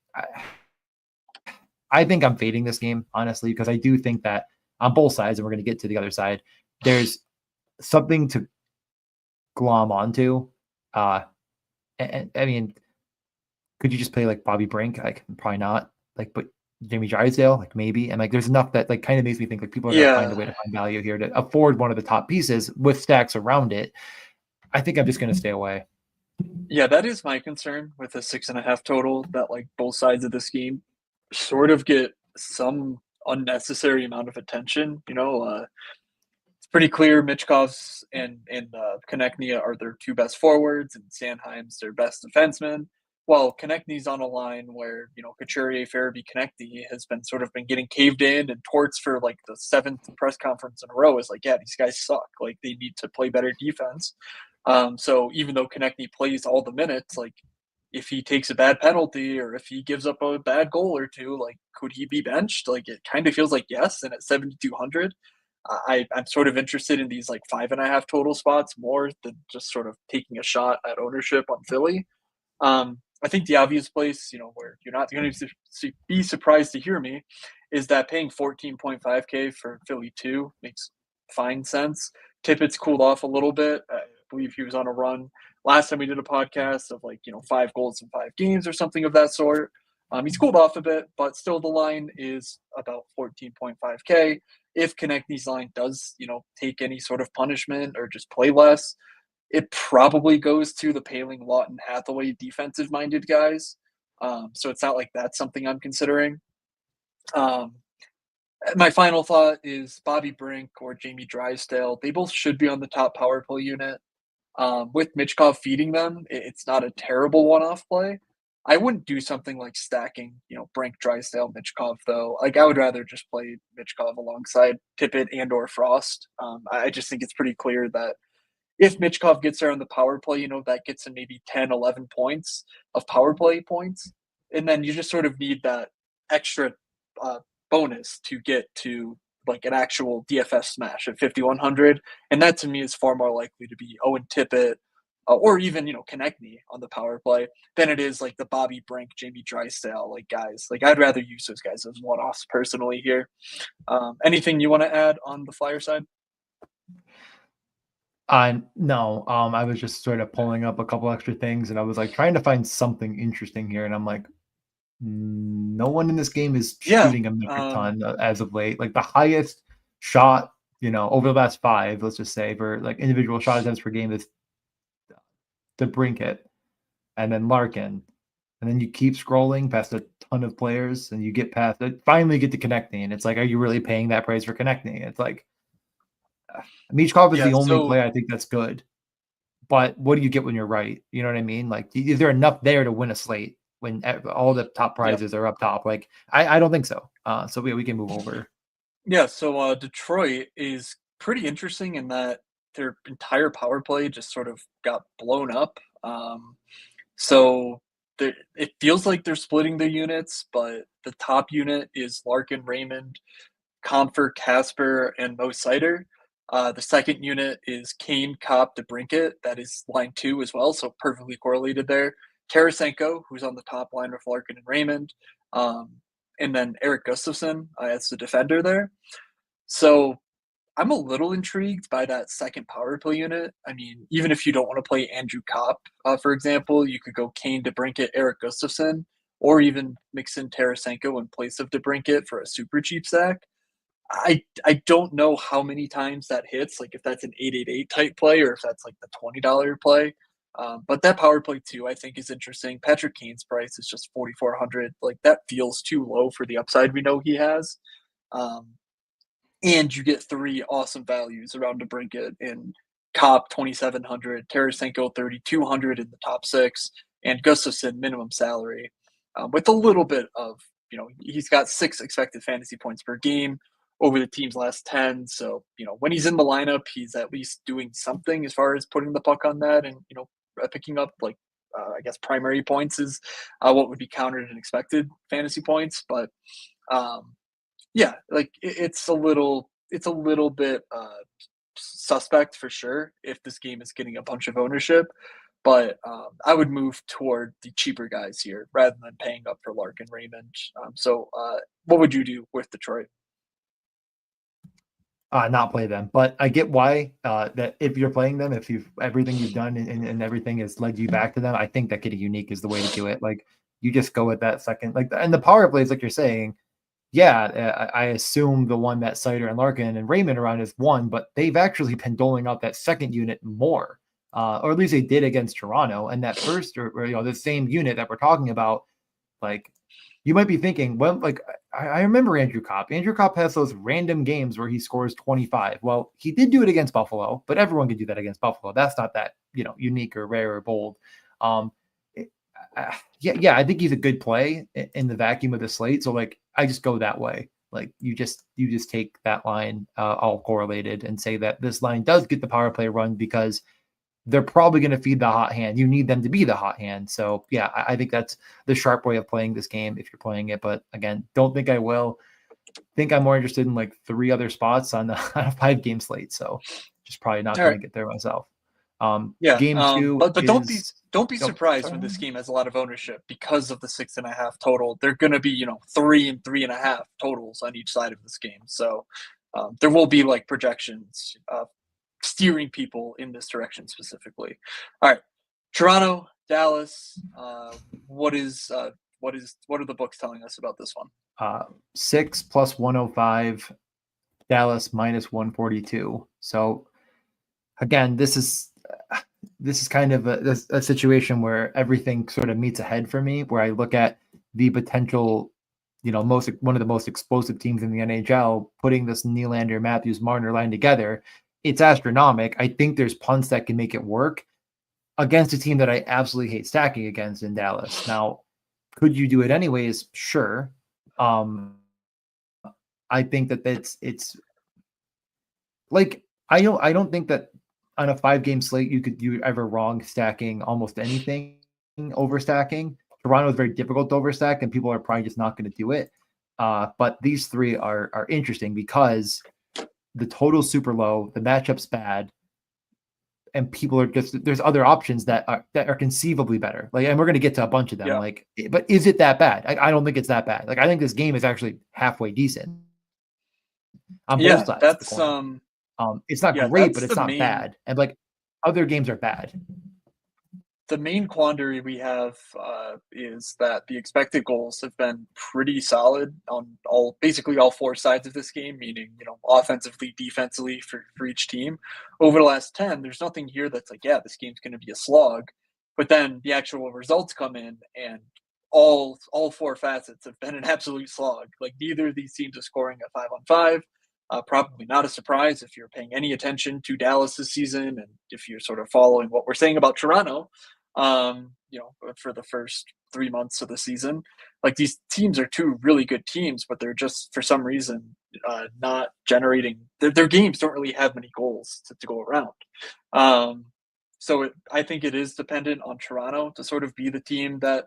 I think I'm fading this game honestly, because I do think that on both sides, and we're going to get to the other side, there's something to glom onto. And I mean, could you just play like Bobby Brink? Like probably not. Like, but Jamie Drysdale, like maybe. And like there's enough that like kind of makes me think like people are going to find a way to find value here to afford one of the top pieces with stacks around it. I think I'm just going to stay away. Yeah, that is my concern with the 6.5 total, that like both sides of this game sort of get some unnecessary amount of attention. It's pretty clear Michkov's and Konechny are their 2 best forwards, and Sanheim's their best defenseman. While Konechny's on a line where Couturier, Farabee, Konechny has been getting caved in and torts for like the 7th press conference in a row. Is like, yeah, these guys suck. Like they need to play better defense. So even though Konechny plays all the minutes, like if he takes a bad penalty or if he gives up a bad goal or two, like could he be benched? Like it kind of feels like yes. And at 7,200, I'm sort of interested in these like 5.5 total spots more than just sort of taking a shot at ownership on Philly. I think the obvious place, where you're not going to be surprised to hear me, is that paying 14.5K for Philly 2 makes fine sense. Tippett's cooled off a little bit. I believe he was on a run last time we did a podcast of like 5 goals in 5 games or something of that sort. He's cooled off a bit, but still the line is about 14.5K. If Konechny's line does, take any sort of punishment or just play less, it probably goes to the Paling, Lawton, Hathaway defensive-minded guys. So it's not like that's something I'm considering. Um, my final thought is Bobby Brink or Jamie Drysdale. They both should be on the top power play unit. With Michkov feeding them, it's not a terrible one-off play. I wouldn't do something like stacking, Brink, Drysdale, Michkov though. Like I would rather just play Michkov alongside Tippett and or Frost. I just think it's pretty clear that if Michkov gets there on the power play, that gets him maybe 10, 11 points of power play points. And then you just sort of need that extra uh, bonus to get to like an actual DFS smash at 5,100. And that to me is far more likely to be Owen Tippett or even, Konechny on the power play than it is like the Bobby Brink, Jamie Drysdale, like guys. Like I'd rather use those guys as one-offs personally here. Anything you want to add on the Flyer side? No, I was just sort of pulling up a couple extra things, and I was like trying to find something interesting here, and I'm like, no one in this game is Yeah. shooting a metric ton as of late. Like the highest shot, over the last 5, let's just say, for like individual shot attempts per game is the Brinkett, and then Larkin, and then you keep scrolling past a ton of players, and you get past it. Finally, get to Konechny, and it's like, are you really paying that price for Konechny? It's like Michkov is Yeah. the only So player I think that's good. But what do you get when you're right? You know what I mean? Like, is there enough there to win a slate when all the top yeah. prizes are up top? Like, I don't think so. So we can move over. Yeah, so Detroit is pretty interesting in that their entire power play just sort of got blown up. So it feels like they're splitting their units, but the top unit is Larkin, Raymond, Comfort, Casper, and Mo Sider. The second unit is Kane, Kopp, DeBrinket. That is line 2 as well, so perfectly correlated there. Tarasenko, who's on the top line with Larkin and Raymond. Um, and then Eric Gustafson as the defender there. So I'm a little intrigued by that second power play unit. I mean, even if you don't want to play Andrew Kopp, for example, you could go Kane, DeBrinket, Eric Gustafson, or even mix in Tarasenko in place of DeBrinket for a super cheap stack. I don't know how many times that hits, like if that's an 888 type play or if that's like the $20 play. But that power play too, I think is interesting. Patrick Kane's price is just 4,400. Like that feels too low for the upside we know he has. Um, and you get 3 awesome values around DeBrinket in Kopp 2,700, Tarasenko 3,200 in the top 6, and Gustafson minimum salary with a little bit of he's got 6 expected fantasy points per game over the team's last 10. So when he's in the lineup, he's at least doing something as far as putting the puck on that and picking up like I guess primary points is what would be counted and expected fantasy points, but. Yeah, like it's a little bit suspect for sure if this game is getting a bunch of ownership, but I would move toward the cheaper guys here rather than paying up for Larkin, Raymond. What would you do with Detroit? Not play them, but I get why. That if you're playing them, if you've everything you've done and everything has led you back to them, I think that getting unique is the way to do it. Like you just go with that second, like and the power plays, like you're saying. Yeah, I assume the one that Sider and Larkin and Raymond are on is 1, but they've actually been doling out that second unit more, or at least they did against Toronto. And that first, or the same unit that we're talking about, like you might be thinking, well, like I remember Andrew Kopp. Andrew Kopp has those random games where he scores 25. Well, he did do it against Buffalo, but everyone could do that against Buffalo. That's not that unique or rare or bold. Um, yeah, I think he's a good play in the vacuum of the slate. So like, I just go that way. Like you just take that line all correlated and say that this line does get the power play run because they're probably going to feed the hot hand. You need them to be the hot hand. So yeah, I think that's the sharp way of playing this game if you're playing it. But again, don't think I will. Think I'm more interested in like 3 other spots on a 5-game slate. So just probably not All going right. to get there myself. Yeah, Game 2 but is don't be oh, surprised sorry. when this game has a lot of ownership because of the 6.5 total. They're going to be 3 and 3.5 totals on each side of this game. So there will be like projections steering people in this direction specifically. All right, Toronto, Dallas. What What are the books telling us about this one? 6 plus 105, Dallas minus 142. So again, this is kind of a situation where everything sort of meets ahead for me, where I look at the potential, one of the most explosive teams in the NHL, putting this Nylander, Matthews, Marner line together. It's astronomical. I think there's punts that can make it work against a team that I absolutely hate stacking against in Dallas. Now, could you do it anyways? Sure. I think that it's like, I don't think that on a 5-game slate you ever wrong stacking almost anything, overstacking. Toronto is very difficult to overstack, and people are probably just not going to do it. But these three are interesting because the total's super low, the matchup's bad, and people are there's other options that are conceivably better. Like, and we're going to get to a bunch of them. Yeah. Like, but is it that bad? I don't think it's that bad. Like, I think this game is actually halfway decent on both sides. That's it's not great, but it's not bad. And like, other games are bad. The main quandary we have is that the expected goals have been pretty solid on basically all 4 sides of this game, meaning, offensively, defensively for each team. Over the last 10, there's nothing here that's like, yeah, this game's going to be a slog. But then the actual results come in, and all 4 facets have been an absolute slog. Like, neither of these teams are scoring at 5-on-5. Probably not a surprise if you're paying any attention to Dallas this season, and if you're sort of following what we're saying about Toronto, for the first 3 months of the season. Like, these teams are 2 really good teams, but they're just, for some reason, not generating. Their games don't really have many goals to go around. I think it is dependent on Toronto to sort of be the team that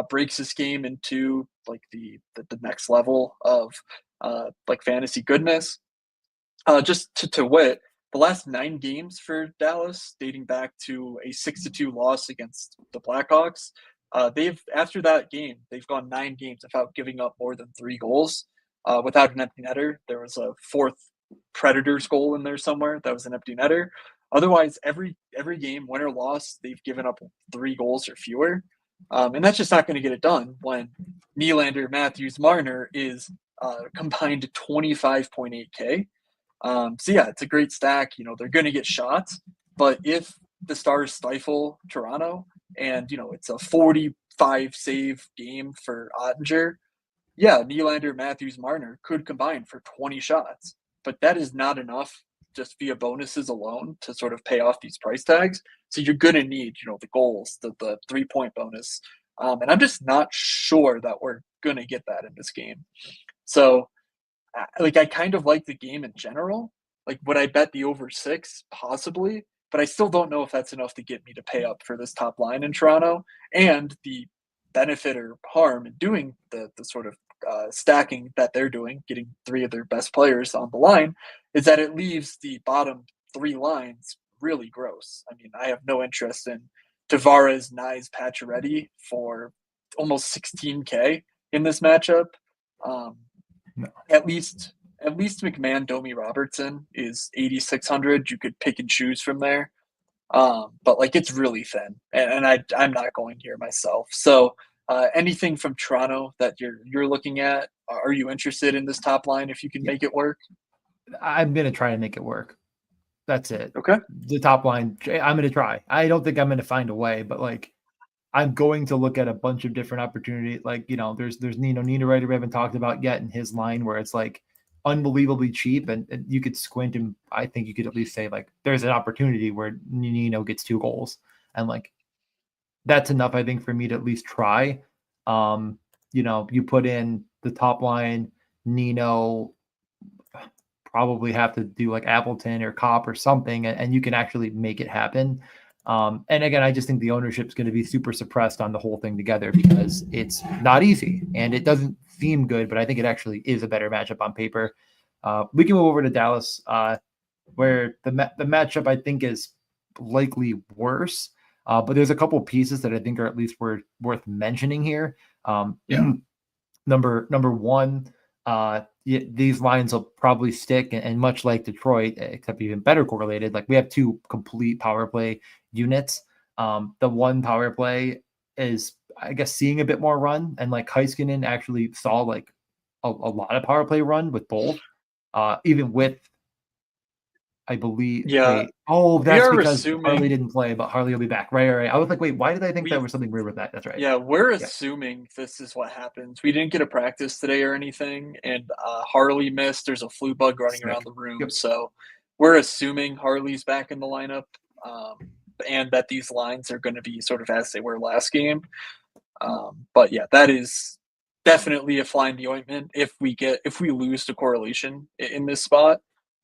breaks this game into like the next level of like fantasy goodness. Just to wit, the last 9 games for Dallas, dating back to a 6-2 loss against the Blackhawks, after that game, they've gone 9 games without giving up more than 3 goals, without an empty netter. There was a 4th Predators goal in there somewhere that was an empty netter. Otherwise, every game, win or loss, they've given up 3 goals or fewer, and that's just not going to get it done when Nylander, Matthews, Marner is combined 25.8K. So yeah, it's a great stack. They're going to get shots, but if the Stars stifle Toronto and, it's a 45 save game for Ottinger, yeah, Nylander, Matthews, Marner could combine for 20 shots, but that is not enough just via bonuses alone to sort of pay off these price tags. So you're going to need, the goals, the 3-point bonus. And I'm just not sure that we're going to get that in this game. So, I kind of like the game in general. Like, would I bet the over 6? Possibly, but I still don't know if that's enough to get me to pay up for this top line in Toronto. And the benefit or harm in doing the sort of stacking that they're doing, getting 3 of their best players on the line, is that it leaves the bottom 3 lines really gross. I mean, I have no interest in Tavares, Nyes, Pacioretty for almost 16K in this matchup. No. At least McMahon, Domi, Robertson is 8,600. You could pick and choose from there, but like, it's really thin, and I'm not going here myself. So anything from Toronto that you're looking at? Are you interested in this top line if you can make it work? I'm gonna try to make it work. That's it. Okay. The top line, I'm gonna try. I don't think I'm gonna find a way, but like, I'm going to look at a bunch of different opportunities. Like, there's Nino Niederreiter we haven't talked about yet in his line, where it's like unbelievably cheap, and you could squint, and I think you could at least say like there's an opportunity where Nino gets 2 goals, and like, that's enough, I think, for me to at least try. You put in the top line, Nino, probably have to do like Appleton or Cop or something, and you can actually make it happen. And again, I just think the ownership is going to be super suppressed on the whole thing together because it's not easy and it doesn't seem good, but I think it actually is a better matchup on paper. We can move over to Dallas, where the matchup I think is likely worse, but there's a couple pieces that I think are at least worth mentioning here. Number one, these lines will probably stick, and much like Detroit, except even better correlated. Like, we have 2 complete power play units. The one power play is I guess, seeing a bit more run, and like Heiskanen actually saw like a lot of power play run with both, even with, I believe. Yeah, Wait, oh, we that's are because Harley assuming didn't play, but Harley will be back. Right, right, right. I was like, wait, why did I think there we was something weird with that? That's right. yeah, we're Yeah, assuming this is what happens. We didn't get a practice today or anything, and Harley missed. There's a flu bug running around sick. the room, Yep. so we're assuming Harley's back in the lineup, and that these lines are going to be sort of as they were last game. But yeah, that is definitely a fly in the ointment if we lose the correlation in this spot.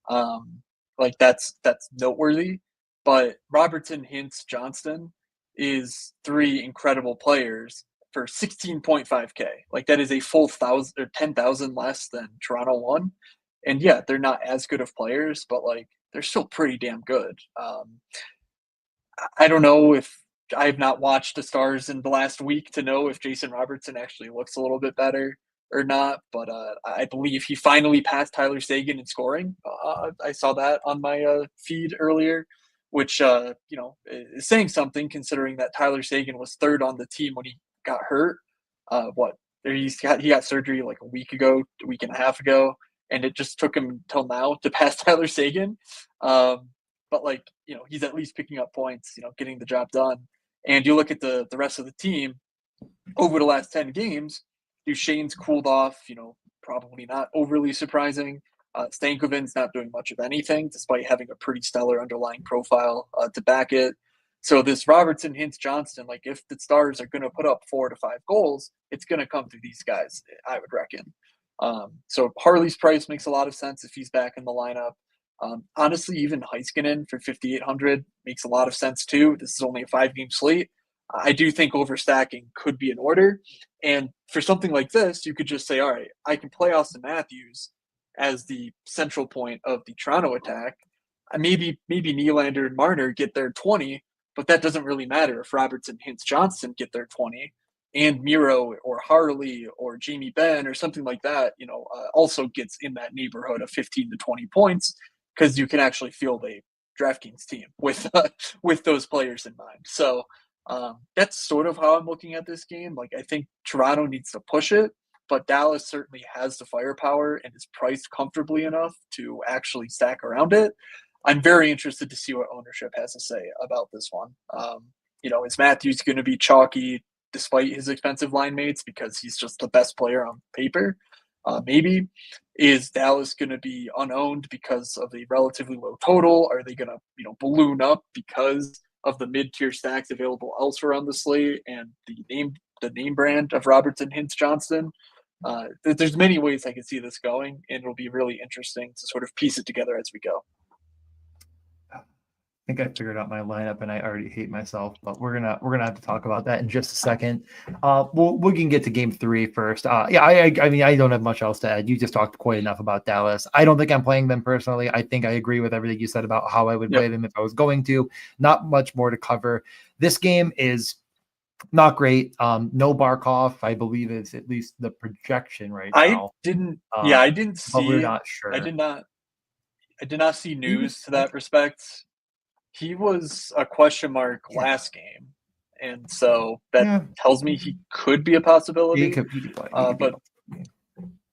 Um, like that's noteworthy. But Robertson, Hintz, Johnston is three incredible players for 16.5K. Like that is a full 1,000 or 10,000 less than Toronto won. And yeah, they're not as good of players, but like they're still pretty damn good. I don't know if I have not watched the Stars in the last week to know if Jason Robertson actually looks a little bit better or not, but I believe he finally passed Tyler Seguin in scoring. I saw that on my feed earlier, which is saying something considering that Tyler Seguin was third on the team when he got hurt. What he got surgery like a week ago, a week and a half ago, and it just took him until now to pass Tyler Seguin. But like he's at least picking up points, getting the job done. And you look at the rest of the team over the last 10 games, Duchesne's cooled off, probably not overly surprising. Stankoven's not doing much of anything, despite having a pretty stellar underlying profile to back it. So this Robertson, Hintz, Johnston, like if the Stars are going to put up 4 to 5 goals, it's going to come through these guys, I would reckon. So Harley's price makes a lot of sense if he's back in the lineup. Honestly, even Heiskanen for 5,800 makes a lot of sense too. This is only a 5-game slate. I do think overstacking could be in order. And for something like this, you could just say, all right, I can play Austin Matthews as the central point of the Toronto attack. Maybe Nylander and Marner get their 20, but that doesn't really matter if Robertson, Hintz, Johnston get their 20, and Miro or Harley or Jamie Benn or something like that, also gets in that neighborhood of 15 to 20 points because you can actually field a DraftKings team with those players in mind. So that's sort of how I'm looking at this game. Like I think Toronto needs to push it, but Dallas certainly has the firepower and is priced comfortably enough to actually stack around it. I'm very interested to see what ownership has to say about this one. Is Matthews going to be chalky despite his expensive line mates because he's just the best player on paper? Maybe. Is Dallas going to be unowned because of a relatively low total? Are they going to, balloon up because of the mid-tier stacks available elsewhere on the slate and the name brand of Robertson, Hintz, Johnston? There's many ways I can see this going, and it'll be really interesting to sort of piece it together as we go. I think I figured out my lineup, and I already hate myself. But we're gonna have to talk about that in just a second. We can get to game 3 first. Yeah, I mean I don't have much else to add. You just talked quite enough about Dallas. I don't think I'm playing them personally. I think I agree with everything you said about how I would play them if I was going to. Not much more to cover. This game is not great. No Barkov, I believe is at least the projection right now. I didn't see. But we're not sure. I did not see news to that respect. He was a question mark last game, and so that tells me he could be a possibility. He could play. But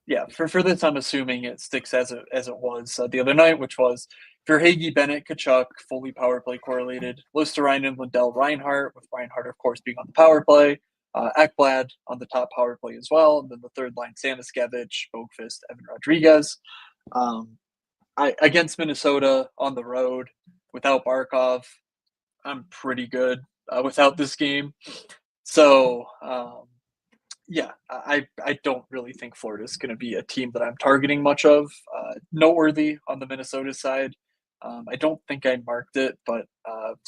yeah, for this, I'm assuming it sticks as it was the other night, which was Verhaeghe, Bennett, Kachuk, fully power play correlated. Luosterainen, Lindell, Reinhart, with Reinhart, of course, being on the power play. Ekblad on the top power play as well. And then the third line, Samiskevich, Boqvist, Evan Rodriguez. Against Minnesota on the road without Barkov, I'm pretty good without this game. So, I don't really think Florida's going to be a team that I'm targeting much of. Noteworthy on the Minnesota side. I don't think I marked it, but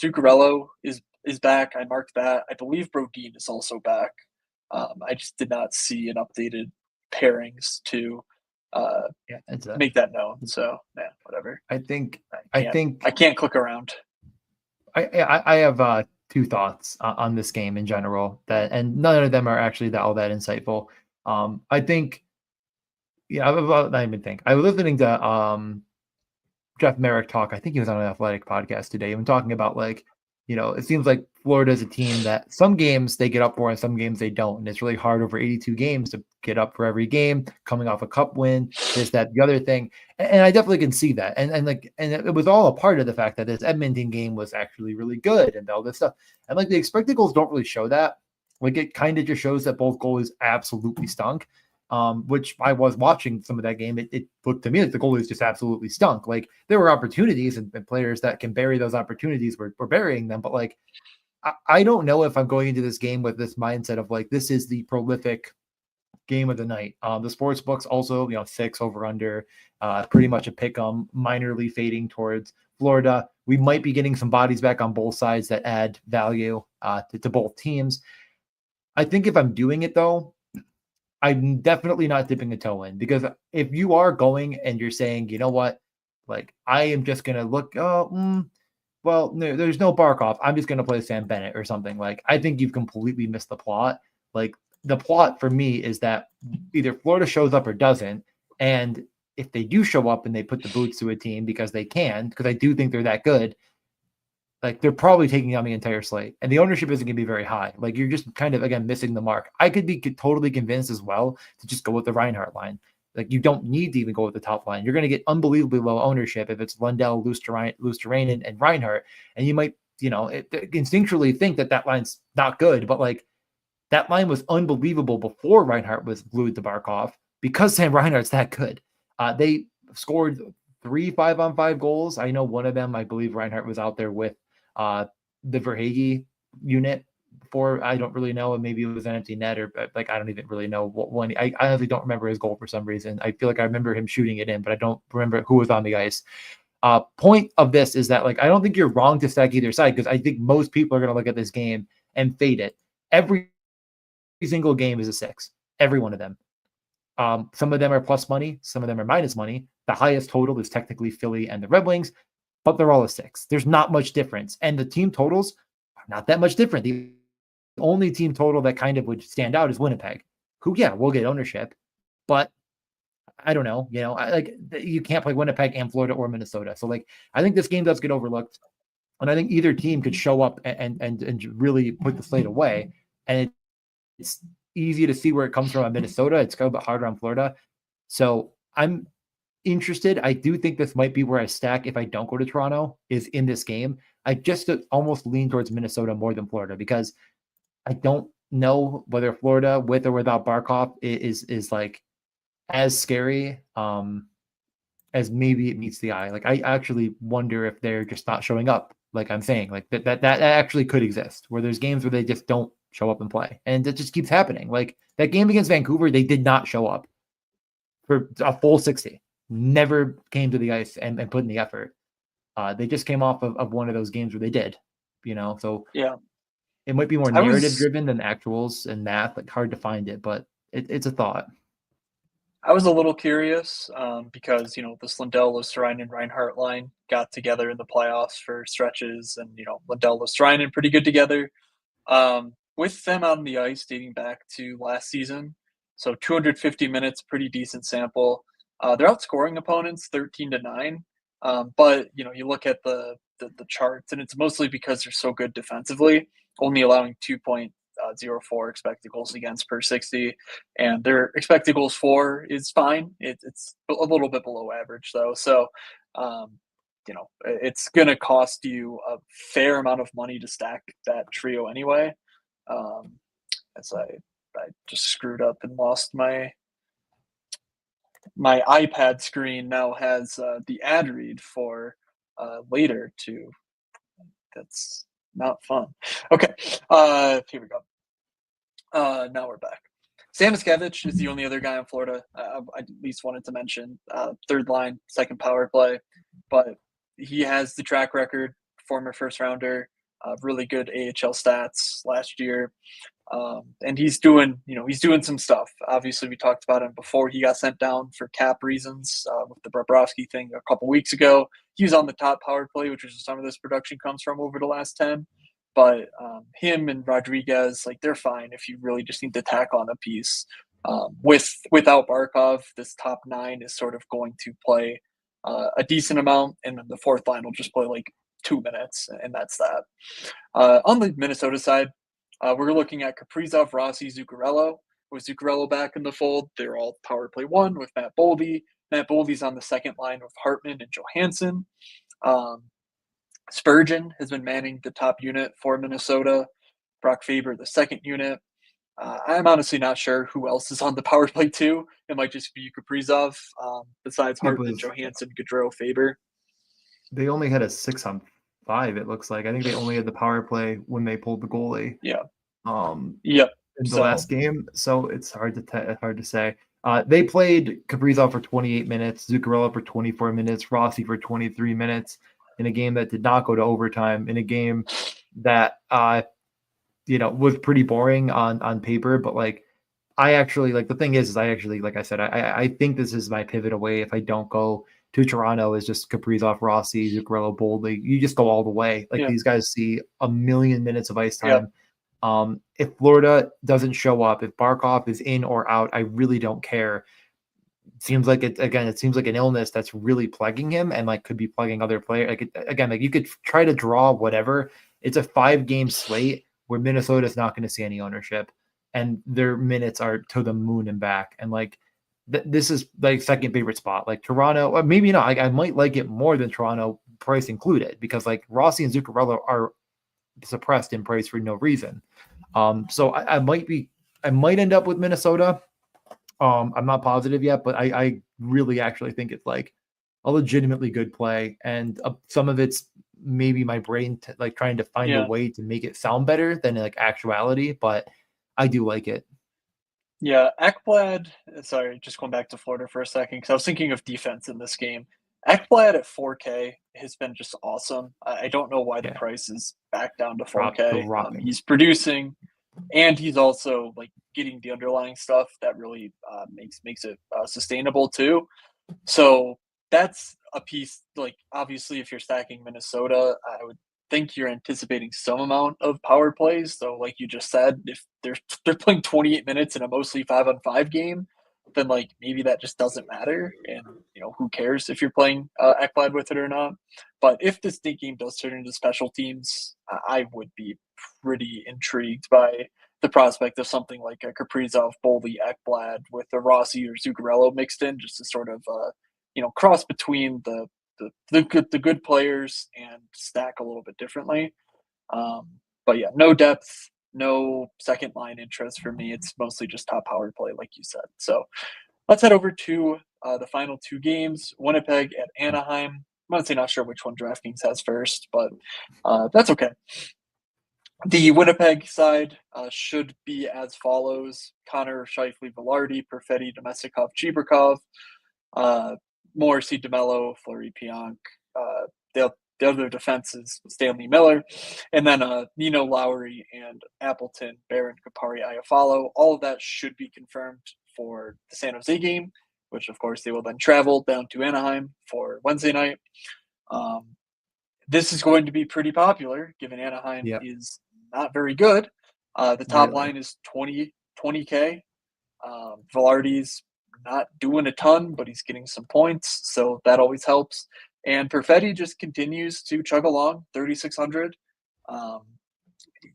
Zuccarello is back. I marked that. I believe Brodin is also back. I just did not see an updated pairings to make that known. So whatever. I think I can't click around. I have 2 thoughts on this game in general and none of them are actually all that insightful. I think, I was listening to Jeff Merrick talk. I think he was on an Athletic podcast today, even talking about like it seems like Florida is a team that some games they get up for and some games they don't. And it's really hard over 82 games to get up for every game, coming off a cup win, this, that, the other thing. And I definitely can see that. And it was all a part of the fact that this Edmonton game was actually really good and all this stuff. And like the expected goals don't really show that. Like it kind of just shows that both goalies absolutely stunk. Which I was watching some of that game. It looked to me like the goalies just absolutely stunk. Like there were opportunities and players that can bury those opportunities were burying them. But like, I don't know if I'm going into this game with this mindset of like, this is the prolific game of the night. The sports books also, 6 over under, pretty much a pick 'em, minorly fading towards Florida. We might be getting some bodies back on both sides that add value to both teams. I think if I'm doing it though, I'm definitely not dipping a toe in, because if you are going and you're saying, you know what, like I am just gonna look, well, no, there's no Barkov. I'm just gonna play Sam Bennett or something. Like I think you've completely missed the plot. Like the plot for me is that either Florida shows up or doesn't, and if they do show up and they put the boots to a team because they can, because I do think they're that good, like they're probably taking on the entire slate, and the ownership isn't going to be very high. Like you're just kind of again missing the mark. I could be totally convinced as well to just go with the Reinhardt line. Like you don't need to even go with the top line. You're going to get unbelievably low ownership if it's Lundell, Luosterainen, and Reinhardt, and you might instinctually think that line's not good, but like that line was unbelievable before Reinhardt was glued to Barkov because Sam Reinhardt's that good. They scored 3 5-on-5 goals. I know one of them, I believe Reinhardt was out there with the Verhage unit for, I don't really know, maybe it was an empty net, or like I don't even really know what one. I honestly don't remember his goal for some reason. I feel like I remember him shooting it in, but I don't remember who was on the ice. Point of this is that like I don't think you're wrong to stack either side, because I think most people are going to look at this game and fade it. Every single game is a 6, every one of them. Some of them are plus money, some of them are minus money. The highest total is technically Philly and the Red Wings, but they're all a 6. There's not much difference. And the team totals are not that much different. The only team total that kind of would stand out is Winnipeg, who, yeah, will get ownership, but I don't know, you can't play Winnipeg and Florida or Minnesota. So like, I think this game does get overlooked. And I think either team could show up and really put the slate away. And it's easy to see where it comes from on Minnesota. It's a little bit harder on Florida. So I'm interested. I do think this might be where I stack if I don't go to Toronto, is in this game. I just almost lean towards Minnesota more than Florida, because I don't know whether Florida with or without Barkov is like as scary as maybe it meets the eye. Like I actually wonder if they're just not showing up. Like I'm saying, like that actually could exist, where there's games where they just don't show up and play, and it just keeps happening. Like that game against Vancouver, they did not show up for a full 60. Never came to the ice and put in the effort. They just came off of one of those games where they did, so Yeah. it might be more I narrative was driven than actuals and math. Like hard to find it, but it's a thought. I was a little curious because this Lundell, Luosterainen, Reinhardt line got together in the playoffs for stretches, and Lundell, Luosterainen pretty good together. With them out on the ice dating back to last season, so 250 minutes, pretty decent sample. They're outscoring opponents 13-9, but you look at the charts, and it's mostly because they're so good defensively, only allowing 2.04 expected goals against per 60, and their expected goals for is fine. It's a little bit below average though, so um, it's going to cost you a fair amount of money to stack that trio anyway. Um, as I just screwed up and lost my iPad screen now has the ad read for later too. That's not fun. Okay, here we go. Now we're back. Sam Miskevich is the only other guy in Florida I at least wanted to mention. Third line, second power play, but he has the track record, former first rounder, really good AHL stats last year. And he's doing some stuff. Obviously, we talked about him before he got sent down for cap reasons with the Bobrovsky thing a couple weeks ago. He was on the top power play, which is some of this production comes from over the last 10. But him and Rodriguez, like they're fine if you really just need to tack on a piece. Without Barkov, this top 9 is sort of going to play a decent amount, and then the fourth line will just play like 2 minutes, and that's that. On the Minnesota side, we're looking at Kaprizov, Rossi, Zuccarello. With Zuccarello back in the fold, they're all power play one with Matt Boldy. Matt Boldy's on the second line with Hartman and Johansson. Spurgeon has been manning the top unit for Minnesota. Brock Faber, the second unit. I'm honestly not sure who else is on the power play too. It might just be Kaprizov, besides It Hartman, was Johansson, Gaudreau, Faber. they only had a 6-on-5. It looks like I think they only had the power play when they pulled the goalie. Yeah. Um, Yep. in the last game, so it's hard to say. They played Kaprizov for 28 minutes, Zuccarello for 24 minutes, Rossi for 23 minutes in a game that did not go to overtime, in a game that was pretty boring on paper, but like I actually like the thing is I actually, like I said, I think this is my pivot away if I don't go to Toronto is just Kaprizov, Rossi, Zuccarello, Boldy. You just go all the way. Like these guys see a million minutes of ice time. If Florida doesn't show up, if Barkov is in or out, I really don't care. It seems like an illness that's really plaguing him and like could be plaguing other players. Like you could try to draw whatever. It's a 5-game slate where Minnesota's not going to see any ownership and their minutes are to the moon and back. And like this is like second favorite spot. Like Toronto, or maybe not. Like I might like it more than Toronto, price included, because like Rossi and Zuccarello are suppressed in price for no reason. So I might end up with Minnesota. I'm not positive yet, but I really actually think it's like a legitimately good play, and some of it's maybe my brain like trying to find a way to make it sound better than like actuality, but I do like it. Yeah, Ekblad, sorry, just going back to Florida for a second, because I was thinking of defense in this game. Ekblad at 4K has been just awesome. I don't know why the price is back down to 4K. He's producing, and he's also like getting the underlying stuff that really makes it sustainable too. So that's a piece. Like obviously, if you're stacking Minnesota, I would think you're anticipating some amount of power plays. So, like you just said, if they're playing 28 minutes in a mostly 5-on-5 game, then like maybe that just doesn't matter. And who cares if you're playing Ekblad with it or not? But if this game does turn into special teams, I would be pretty intrigued by the prospect of something like a Kaprizov, Boldy, Ekblad with a Rossi or Zuccarello mixed in, just to sort of cross between the good players and stack a little bit differently. But yeah, no depth, no second line interest for me. It's mostly just top power play, like you said. So let's head over to the final 2 games: Winnipeg at Anaheim. I'm honestly not sure which one DraftKings has first, but that's okay. The Winnipeg side should be as follows: Connor, Scheifele, Velarde, Perfetti, Domestikov, Chibrikov, Morrissey, DeMello, Fleury, Pionk. The other defense is Stanley Miller. And then Nino, Lowry, and Appleton, Barron, Kapari, Iafallo. All of that should be confirmed for the San Jose game, which, of course, they will then travel down to Anaheim for Wednesday night. This is going to be pretty popular, given Anaheim is not very good. The top line is 20K. Velarde's not doing a ton, but he's getting some points, so that always helps. And Perfetti just continues to chug along, 3,600.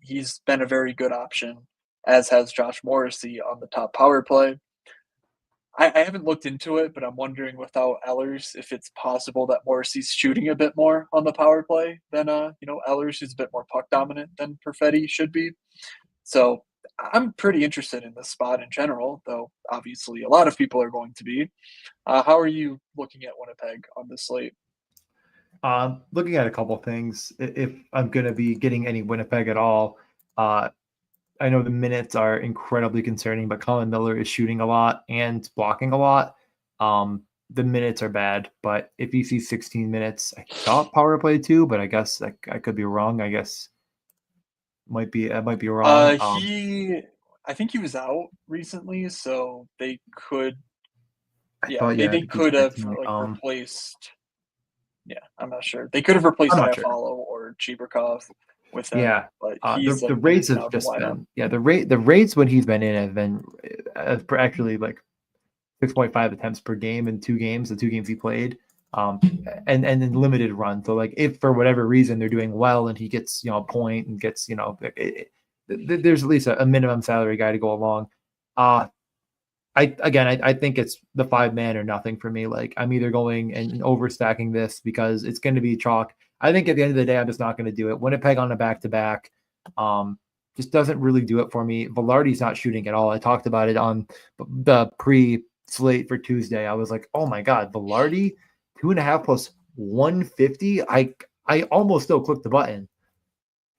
He's been a very good option, as has Josh Morrissey on the top power play. I haven't looked into it, but I'm wondering without Ehlers if it's possible that Morrissey's shooting a bit more on the power play than Ehlers, who's a bit more puck dominant than Perfetti should be. So I'm pretty interested in this spot in general, though obviously a lot of people are going to be. How are you looking at Winnipeg on this slate? Looking at a couple things, if I'm going to be getting any Winnipeg at all, I know the minutes are incredibly concerning, but Colin Miller is shooting a lot and blocking a lot. The minutes are bad, but if he sees 16 minutes, I thought power play too, but I guess I could be wrong. I guess I might be wrong. I think he was out recently, so they could. I they could have replaced. Yeah, I'm not sure. They could have replaced Iafallo or Chibrikov with him. Yeah, but the rates have just been the rates when he's been in have been actually like 6.5 attempts per game in 2 games, the 2 games he played. and in limited run. So like if for whatever reason they're doing well and he gets a point and gets there's at least a minimum salary guy to go along. I think it's the 5-man or nothing for me. Like I'm either going and overstacking this because it's going to be chalk. I think at the end of the day, I'm just not going to do it. Winnipeg on a back-to-back just doesn't really do it for me. Velarde's not shooting at all. I talked about it on the pre-slate for Tuesday. I was like, oh my God, Velarde, 2.5 plus 150. I almost still clicked the button.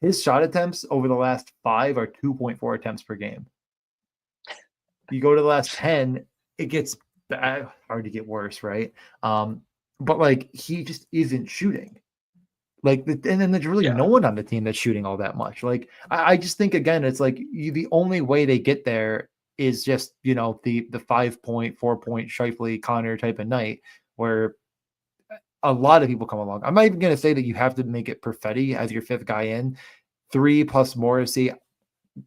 His shot attempts over the last 5 are 2.4 attempts per game. You go to the last 10, it gets hard to get worse, right? But like he just isn't shooting. Like, and then there's really no one on the team that's shooting all that much. Like, I just think again, it's like the only way they get there is just the 5-point, 4-point Scheifele Connor type of night where a lot of people come along. I'm not even going to say that you have to make it Perfetti as your 5th guy in. 3 plus Morrissey.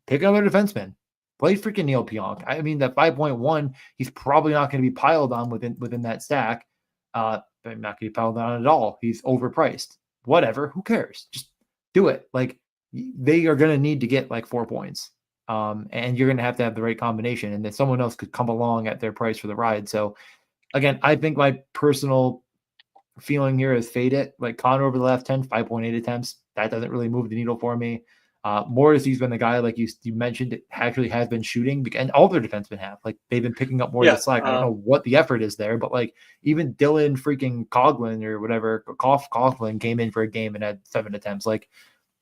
Pick another defenseman. Play freaking Neil Pionk. I mean, that 5.1, he's probably not going to be piled on within that stack. But not going to be piled on at all. He's overpriced. Whatever. Who cares? Just do it. Like they are going to need to get like 4 points. And you're going to have the right combination. And then someone else could come along at their price for the ride. So again, I think my personal feeling here is fade it. Like Connor over the last 10, 5.8 attempts. That doesn't really move the needle for me. Morrissey's been the guy, like you mentioned, it actually has been shooting, and all their defensemen have. Like they've been picking up more of the slack. I don't know what the effort is there, but like even Dylan freaking Coughlin or whatever, Coughlin came in for a game and had 7 attempts. Like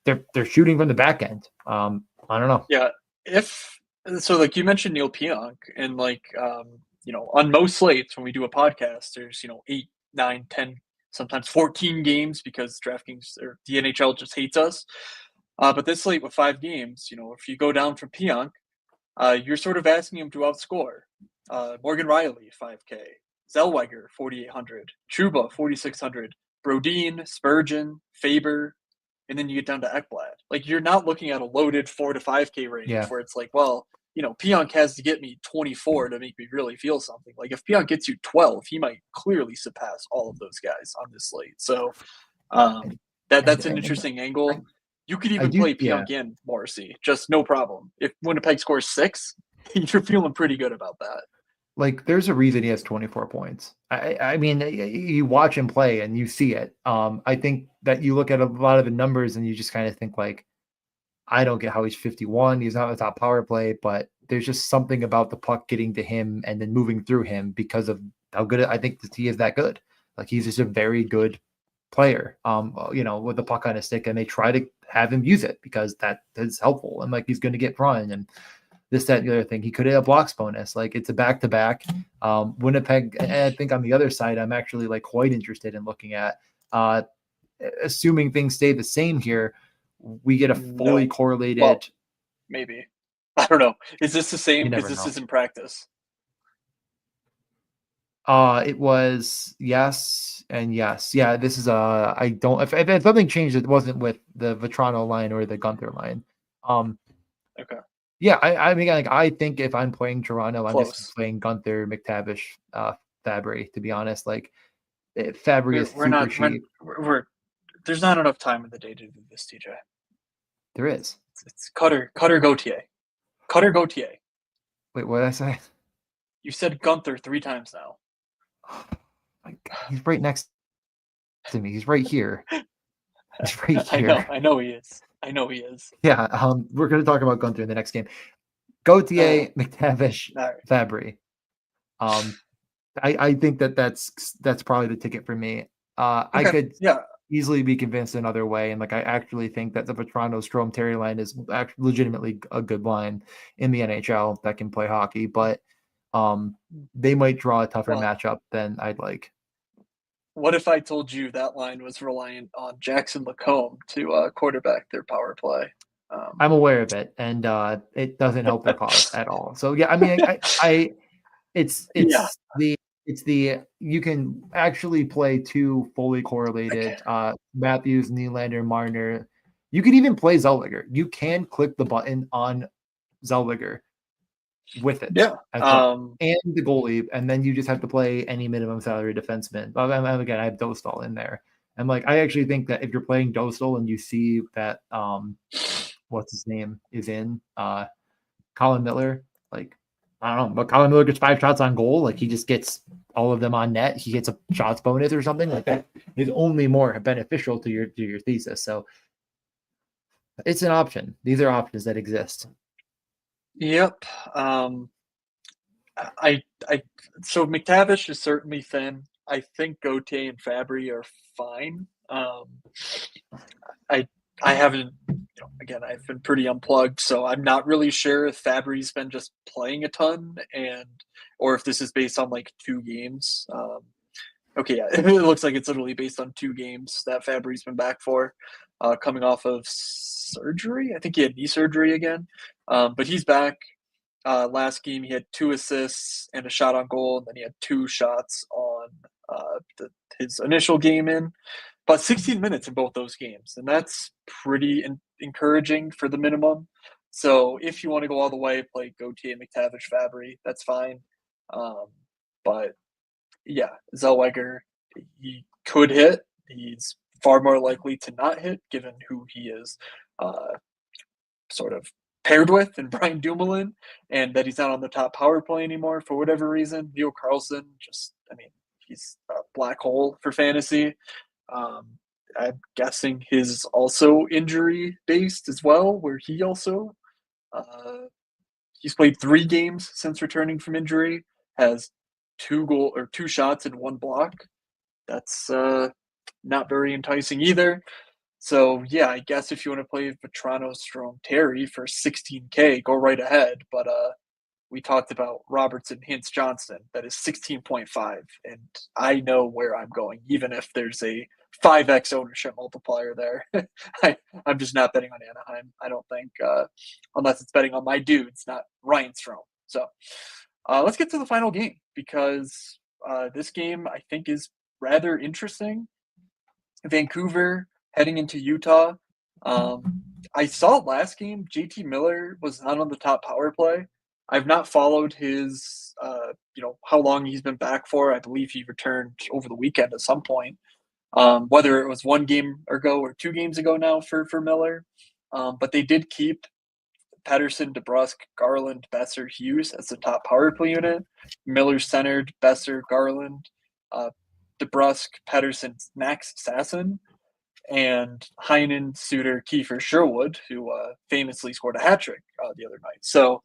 they're shooting from the back end. I don't know. Yeah, so like you mentioned Neil Pionk, and like on most slates when we do a podcast, there's 8, 9, 10, sometimes 14 games because DraftKings or the NHL just hates us. But this slate with 5 games, if you go down from Pionk, you're sort of asking him to outscore. Morgan Riley, 5K. Zellweger, 4,800. Chuba, 4,600. Brodin, Spurgeon, Faber, and then you get down to Ekblad. Like, you're not looking at a loaded 4 to 5K range where it's like, well, Pionk has to get me 24 to make me really feel something. Like, if Pionk gets you 12, he might clearly surpass all of those guys on this slate. So that's an interesting angle. You could even play Pionk and Morrissey, just no problem. If Winnipeg scores 6, you're feeling pretty good about that. Like, there's a reason he has 24 points. I mean, you watch him play and you see it. I think that you look at a lot of the numbers and you just kind of think like, I don't get how he's 51. He's not a top power play, but there's just something about the puck getting to him and then moving through him because of how good I think he is that good. Like, he's just a very good player, with the puck on his stick, and they try to have him use it because that is helpful. And like, he's going to get run and this, that, and the other thing. He could have a blocks bonus. Like, it's a back-to-back. Winnipeg, and I think on the other side, I'm actually like quite interested in looking at, assuming things stay the same here, we get a fully correlated. Well, maybe. I don't know. Is this the same? Because this is in practice. It was yes and yes. Yeah, this is I don't. If something changed, it wasn't with the Vetrano line or the Gunther line. Okay. Yeah, I mean, like, I think if I'm playing Toronto, I'm just playing Gunther, McTavish, Fabry. To be honest, like Fabry is super cheap. There's not enough time in the day to do this, TJ. There is. It's Cutter Gauthier. Cutter Gauthier. Wait, what did I say? You said Gunther 3 times now. Oh my God, he's right next to me. He's right here. He's right here. I know he is. Yeah, we're going to talk about Gunther in the next game. Gauthier, McTavish, Fabry. I think that's probably the ticket for me. I could easily be convinced another way, and like I actually think that the Vetrano Strome Terry line is legitimately a good line in the NHL that can play hockey, but they might draw a tougher matchup than I'd like. What if I told you that line was reliant on Jackson Lacombe to quarterback their power play? I'm aware of it, and it doesn't help their cause at all. So yeah, I mean, it's the you can actually play 2 fully correlated Matthews, Nylander, Marner. You can even play Zellweger. You can click the button on Zellweger with it Yeah. as well, and the goalie, and then you just have to play any minimum salary defenseman. Again, I have Dostal in there. And like, I actually think that if you're playing Dostal and you see that what's his name is in Colin Miller, like, I don't know, but Colin Miller gets 5 shots on goal, like he just gets all of them on net. He gets a shots bonus or something like that. Is only more beneficial to your thesis. So it's an option. These are options that exist. Yep. I so McTavish is certainly thin. I think Gauthier and Fabry are fine. I I haven't, again, I've been pretty unplugged, so I'm not really sure if Fabry's been just playing a ton and or if this is based on like 2 games. Okay, yeah, it looks like it's literally based on 2 games that Fabry's been back for, coming off of surgery. I think he had knee surgery again, but he's back. Last game, he had 2 assists and a shot on goal, and then he had 2 shots on his initial game in. But 16 minutes in both those games, and that's pretty encouraging for the minimum. So if you want to go all the way, play Gauthier, McTavish, Fabry, that's fine. Um, but yeah, Zellweger, he could hit. He's far more likely to not hit, given who he is sort of paired with and Brian Dumoulin, and that he's not on the top power play anymore for whatever reason. Leo Carlson, I mean, he's a black hole for fantasy. Um, I'm guessing his also injury based as well, where he also he's played 3 games since returning from injury, has 2 shots and 1 block. That's not very enticing either. So yeah, I guess if you want to play Vetrano, Strome, Terry for 16K, go right ahead. But we talked about Robertson, Hintz, Johnston. That is 16.5, and I know where I'm going, even if there's a 5x ownership multiplier there. I'm just not betting on Anaheim. I don't think, unless it's betting on my dudes, not Ryan Strome. So let's get to the final game because this game I think is rather interesting. Vancouver heading into Utah. I saw last game, JT Miller was not on the top power play. I've not followed his, how long he's been back for. I believe he returned over the weekend at some point. Whether it was 1 game ago or 2 games ago now for Miller. But they did keep Pedersen, DeBrusk, Garland, Besser, Hughes as the top power play unit. Miller centered, Besser, Garland, DeBrusk, Pedersen, Max Sasson, and Heinen, Suter, Kiefer, Sherwood, who famously scored a hat trick the other night. So,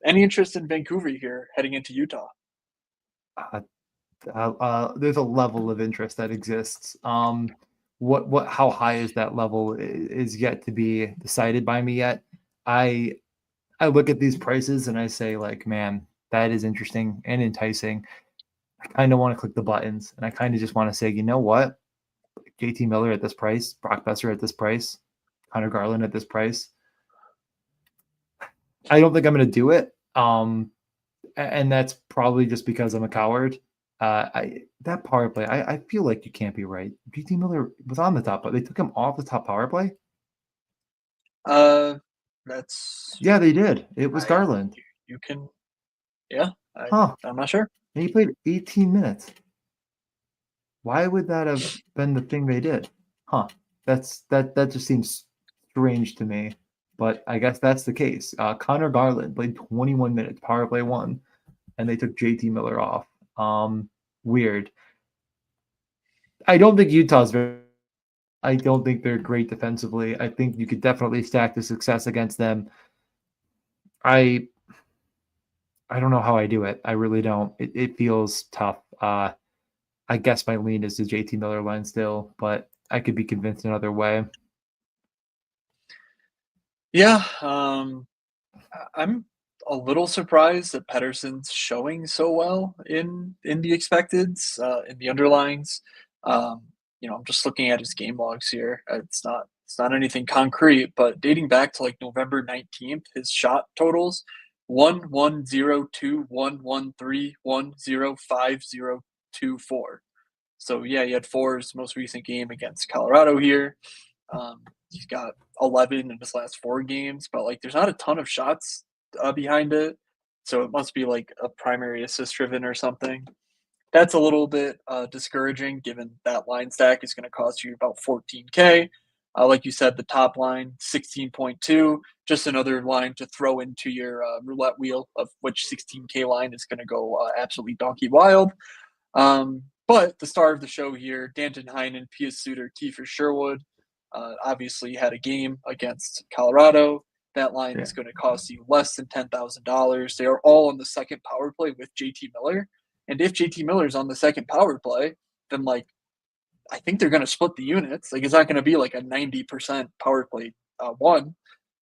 any interest in Vancouver here heading into Utah? There's a level of interest that exists. How high is that level is yet to be decided by me yet. I look at these prices and I say, like, man, that is interesting and enticing. I kind of want to click the buttons, and I kind of just want to say, you know what? JT Miller at this price, Brock Besser at this price, Connor Garland at this price. I don't think I'm going to do it. And that's probably just because I'm a coward. That power play, I feel like you can't be right. JT Miller was on the top, but they took him off the top power play. Yeah, they did. It was Garland. You can, yeah. I'm not sure. And he played 18 minutes. Why would that have been the thing they did? That just seems strange to me. But I guess that's the case. Connor Garland played 21 minutes, power play 1, and they took JT Miller off. Weird. I don't think Utah's I don't think they're great defensively. I think you could definitely stack the success against them. I don't know how I do it. I really don't. It feels tough. I guess my lean is the JT Miller line still, but I could be convinced another way. Yeah, I'm a little surprised that Pedersen's showing so well in the expecteds, in the underlines. I'm just looking at his game logs here. It's not anything concrete, but dating back to like November 19th, his shot totals 1-1-0-2, 1-1-3, 1-0-5-0-2-4. So yeah, he had 4 his most recent game against Colorado here. He's got 11 in his last 4 games, but like there's not a ton of shots behind it. so it must be like a primary assist driven or something. That's a little bit discouraging given that line stack is going to cost you about 14K. Like you said, the top line, 16.2, just another line to throw into your roulette wheel of which 16K line is going to go absolutely donkey wild. But the star of the show here, Danton Heinen, Pius Suter, Kiefer Sherwood, obviously had a game against Colorado. That line Yeah. is going to cost you less than $10,000. They are all on the second power play with JT Miller. And if JT Miller's on the second power play, then like I think they're going to split the units. Like it's not going to be like a 90% power play one.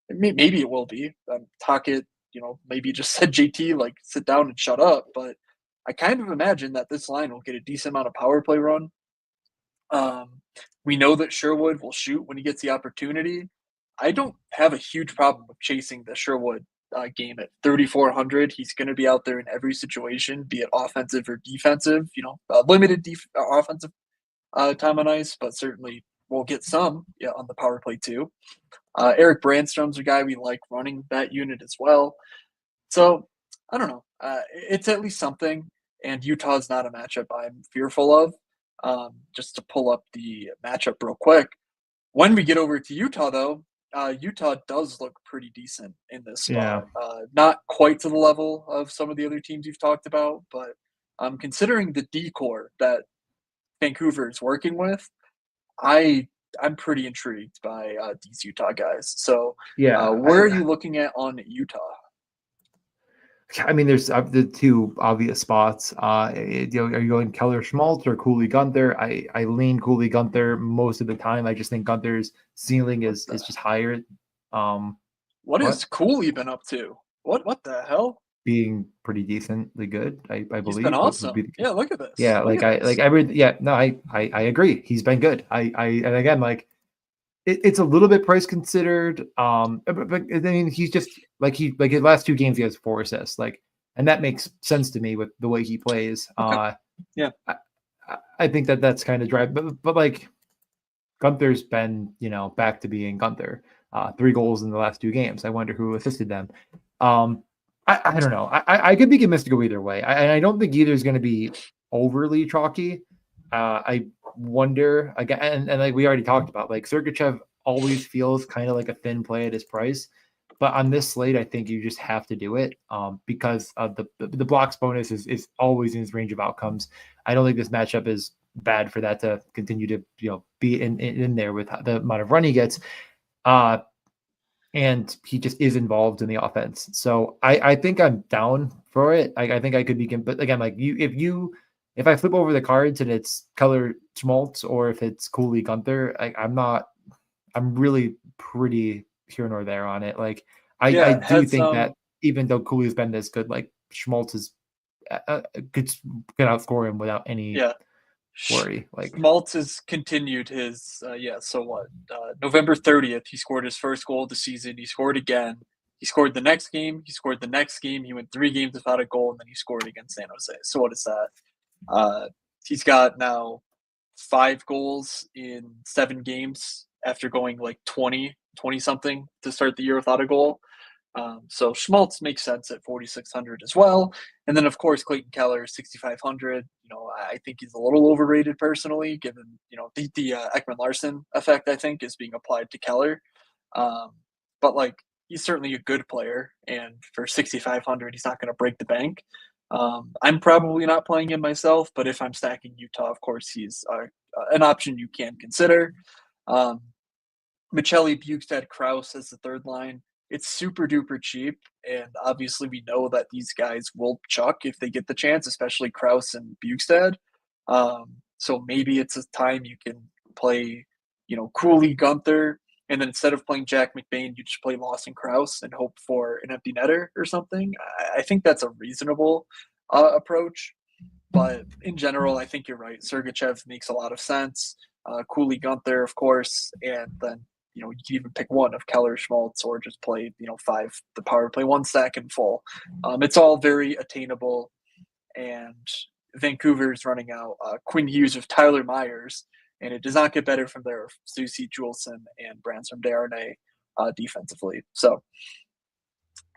Maybe it will be. Tocchet, maybe just said JT like sit down and shut up. But I kind of imagine that this line will get a decent amount of power play run. We know that Sherwood will shoot when he gets the opportunity. I don't have a huge problem with chasing the Sherwood game at 3,400. He's going to be out there in every situation, be it offensive or defensive. Limited offensive time on ice, but certainly we'll get some on the power play too. Eric Brandstrom's a guy we like running that unit as well. So I don't know. It's at least something, and Utah's not a matchup I'm fearful of. Just to pull up the matchup real quick. When we get over to Utah, though, Utah does look pretty decent in this Yeah. spot. Not quite to the level of some of the other teams you've talked about, but considering the decor that Vancouver is working with, I'm pretty intrigued by these Utah guys. So, Yeah. where are you looking at on Utah? I mean, there's the two obvious spots. Are you going Keller Schmaltz or Cooley Gunther? I lean Cooley Gunther most of the time. I just think Gunther's ceiling is just higher. What What has Cooley been up to? What the hell? being pretty decently good, I He's been believe would be awesome. the case. Yeah, look at this. Yeah, Look like at I this. like every yeah no I agree. He's been good. And again like it's a little bit price considered. But I mean he's just like his last two games he has 4 assists and that makes sense to me with the way he plays. Okay. Yeah. I think that's kind of dry, but like Gunther's been back to being Gunther. 3 goals in the last 2 games. I wonder who assisted them. I don't know. I could be mystical either way. I don't think either is going to be overly chalky. I wonder again, and like we already talked about, like Sergachev always feels kind of like a thin play at his price, but on this slate, I think you just have to do it because the blocks bonus is always in his range of outcomes. I don't think this matchup is bad for that to continue to be in there with the amount of run he gets. And he just is involved in the offense. So I think I'm down for it. I think I could be, but again, like if I flip over the cards and it's Keller Schmaltz or if it's Cooley Gunther, I'm really pretty here nor there on it. Like I Yeah, do had think that some. even though Cooley's been this good, like Schmaltz is could outscore him without any Yeah. worry. Like Schmaltz has continued his so what? November 30th, he scored his first goal of the season. He scored again. He scored the next game. He scored the next game. He went 3 games without a goal, and then he scored against San Jose. So what is that? Uh, he's got now 5 goals in 7 games after going like 20 something to start the year without a goal. So Schmaltz makes sense at 4,600 as well. And then, of course, Clayton Keller, 6,500. I think he's a little overrated personally, given, the Ekman Larson effect, I think, is being applied to Keller. Um, but, like, he's certainly a good player. And for 6,500, he's not going to break the bank. I'm probably not playing him myself, but if I'm stacking Utah, of course, he's an option you can consider. Um, Michelli, Bukestad, Kraus as the third line. It's super duper cheap, and obviously we know that these guys will chuck if they get the chance, especially Kraus and Bukestad. So maybe it's a time you can play, Cooley, Gunther, and then instead of playing Jack McBain, you just play Lawson Kraus and hope for an empty netter or something. I think that's a reasonable approach. But in general, I think you're right. Sergachev makes a lot of sense. Cooley Gunther, of course, and then you can even pick one of Keller Schmaltz or just play 5 the power play 1 stack in full. It's all very attainable, and Vancouver's running out Quinn Hughes of Tyler Myers, and it does not get better from there. Susie Juleson and Branson Darnay defensively. So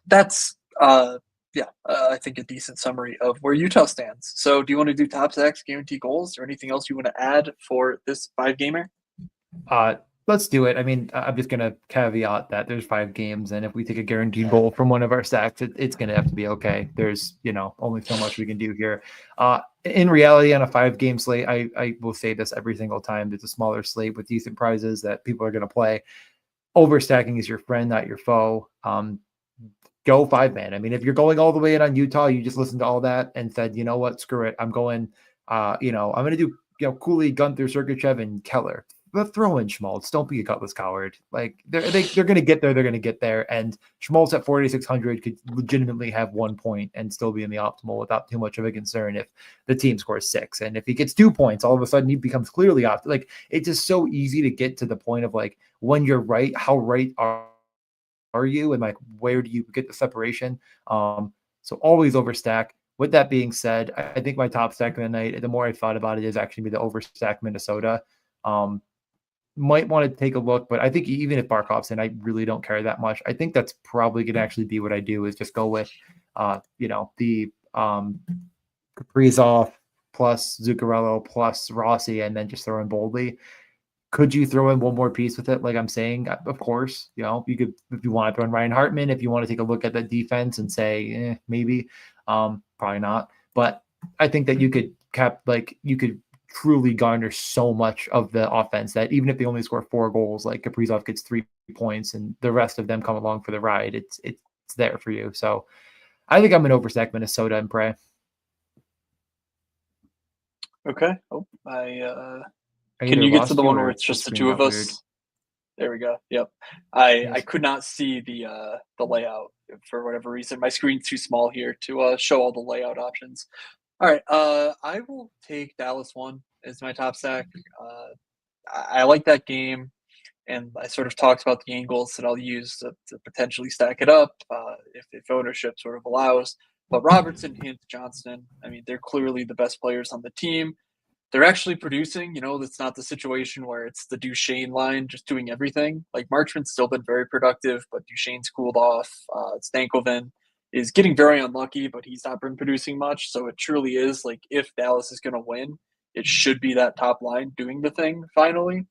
that's Yeah, I think a decent summary of where Utah stands. So, do you want to do top sacks, guaranteed goals, or anything else you want to add for this 5 gamer? Uh, let's do it. I mean, I'm just gonna caveat that there's 5 games, and if we take a guaranteed goal from one of our stacks, it's gonna have to be okay. There's only so much we can do here. In reality, on a 5 game slate, I will say this every single time. It's a smaller slate with decent prizes that people are gonna play. Overstacking is your friend, not your foe. Go 5 man. I mean, if you're going all the way in on Utah, you just listened to all that and said, you know what, screw it. I'm going, I'm going to do, Cooley, Gunther, Sergachev, and Keller. But throw in Schmaltz. Don't be a gutless coward. Like they're going to get there. They're going to get there. And Schmaltz at 4,600 could legitimately have 1 point and still be in the optimal without too much of a concern if the team scores 6. And if he gets 2 points, all of a sudden he becomes clearly optimal. Like it's just so easy to get to the point of like when you're right, how right are you, and like where do you get the separation? So always overstack. With that being said, I think my top stack of the night, the more I thought about it, is actually the overstack Minnesota. Might want to take a look, but I think even if Barkov's in, I really don't care that much. I think that's probably going to actually be what I do is just go with, the Kaprizov plus Zuccarello plus Rossi, and then just throw in Boldly. Could you throw in one more piece with it? Like I'm saying, of course, you could, if you want to throw in Ryan Hartman, if you want to take a look at the defense and say, maybe, probably not. But I think that you could you could truly garner so much of the offense that even if they only score 4 goals, like Kaprizov gets 3 points and the rest of them come along for the ride, it's there for you. So I think I'm an overstack Minnesota and pray. Okay. Oh, I I can either you get to lost the you one where or it's the just the screen two of got weird. us? There we go. Yep. I Yes. could not see the layout for whatever reason. My screen's too small here to show all the layout options. All right. I will take Dallas one as my top stack. I like that game, and I sort of talked about the angles that I'll use to potentially stack it up if ownership sort of allows. But Robertson, Hint, Johnston, I mean, they're clearly the best players on the team. They're actually producing. That's not the situation where it's the Duchesne line just doing everything. Like Marchman's still been very productive, but Duchesne's cooled off. Stankoven is getting very unlucky, but he's not been producing much. So it truly is like if Dallas is going to win, it should be that top line doing the thing finally.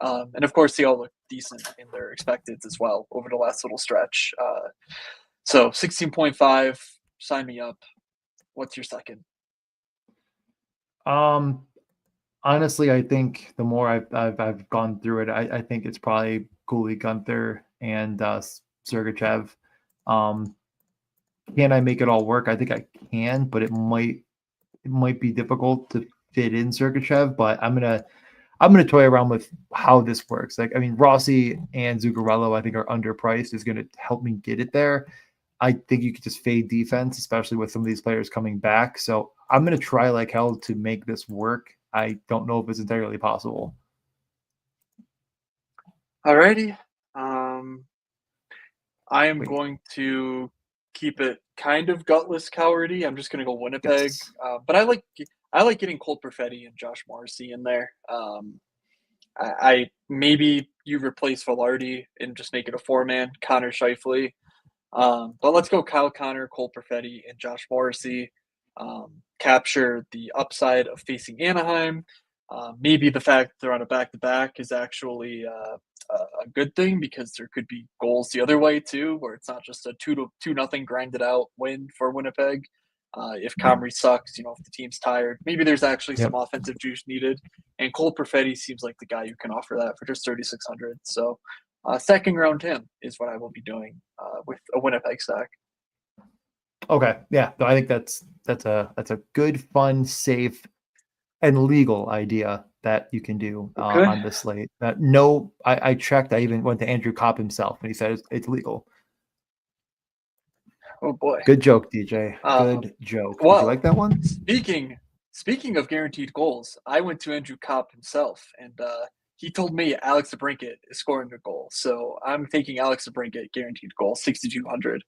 And of course, they all look decent in their expecteds as well over the last little stretch. So 16.5, sign me up. What's your second? Honestly, I think the more I've gone through it, I think it's probably Cooley, Gunther, and Sergachev. Can I make it all work? I think I can, but it might be difficult to fit in Sergachev. But I'm gonna toy around with how this works. Like I mean, Rossi and Zuccarello I think are underpriced. Is going to help me get it there. I think you could just fade defense, especially with some of these players coming back. So I'm going to try like hell to make this work. I don't know if it's entirely possible. Alrighty. I am Wait, going to keep it kind of gutless cowardy. I'm just going to go Winnipeg, yes. but I like getting Cole Perfetti and Josh Morrissey in there. I maybe you replace Velarde and just make it a 4-man Connor Scheifele. But let's go Kyle Connor, Cole Perfetti, and Josh Morrissey. Capture the upside of facing Anaheim. Maybe the fact they're on a back-to-back is actually a good thing because there could be goals the other way too, where it's not just a 2-0 grinded out win for Winnipeg. If Comrie sucks, if the team's tired, maybe there's actually some Yep. offensive juice needed. And Cole Perfetti seems like the guy who can offer that for just 3,600. So second round him is what I will be doing with a Winnipeg stack. Okay. Yeah. I think that's a good, fun, safe, and legal idea that you can do Okay. on this slate. No, I checked. I even went to Andrew Kopp himself, and he said it's legal. Oh boy. Good joke, DJ. Um, Good joke. Did you like well, that one? speaking of guaranteed goals, I went to Andrew Kopp himself, and he told me Alex DeBrincat is scoring a goal. So I'm taking Alex DeBrincat guaranteed goal, 6,200.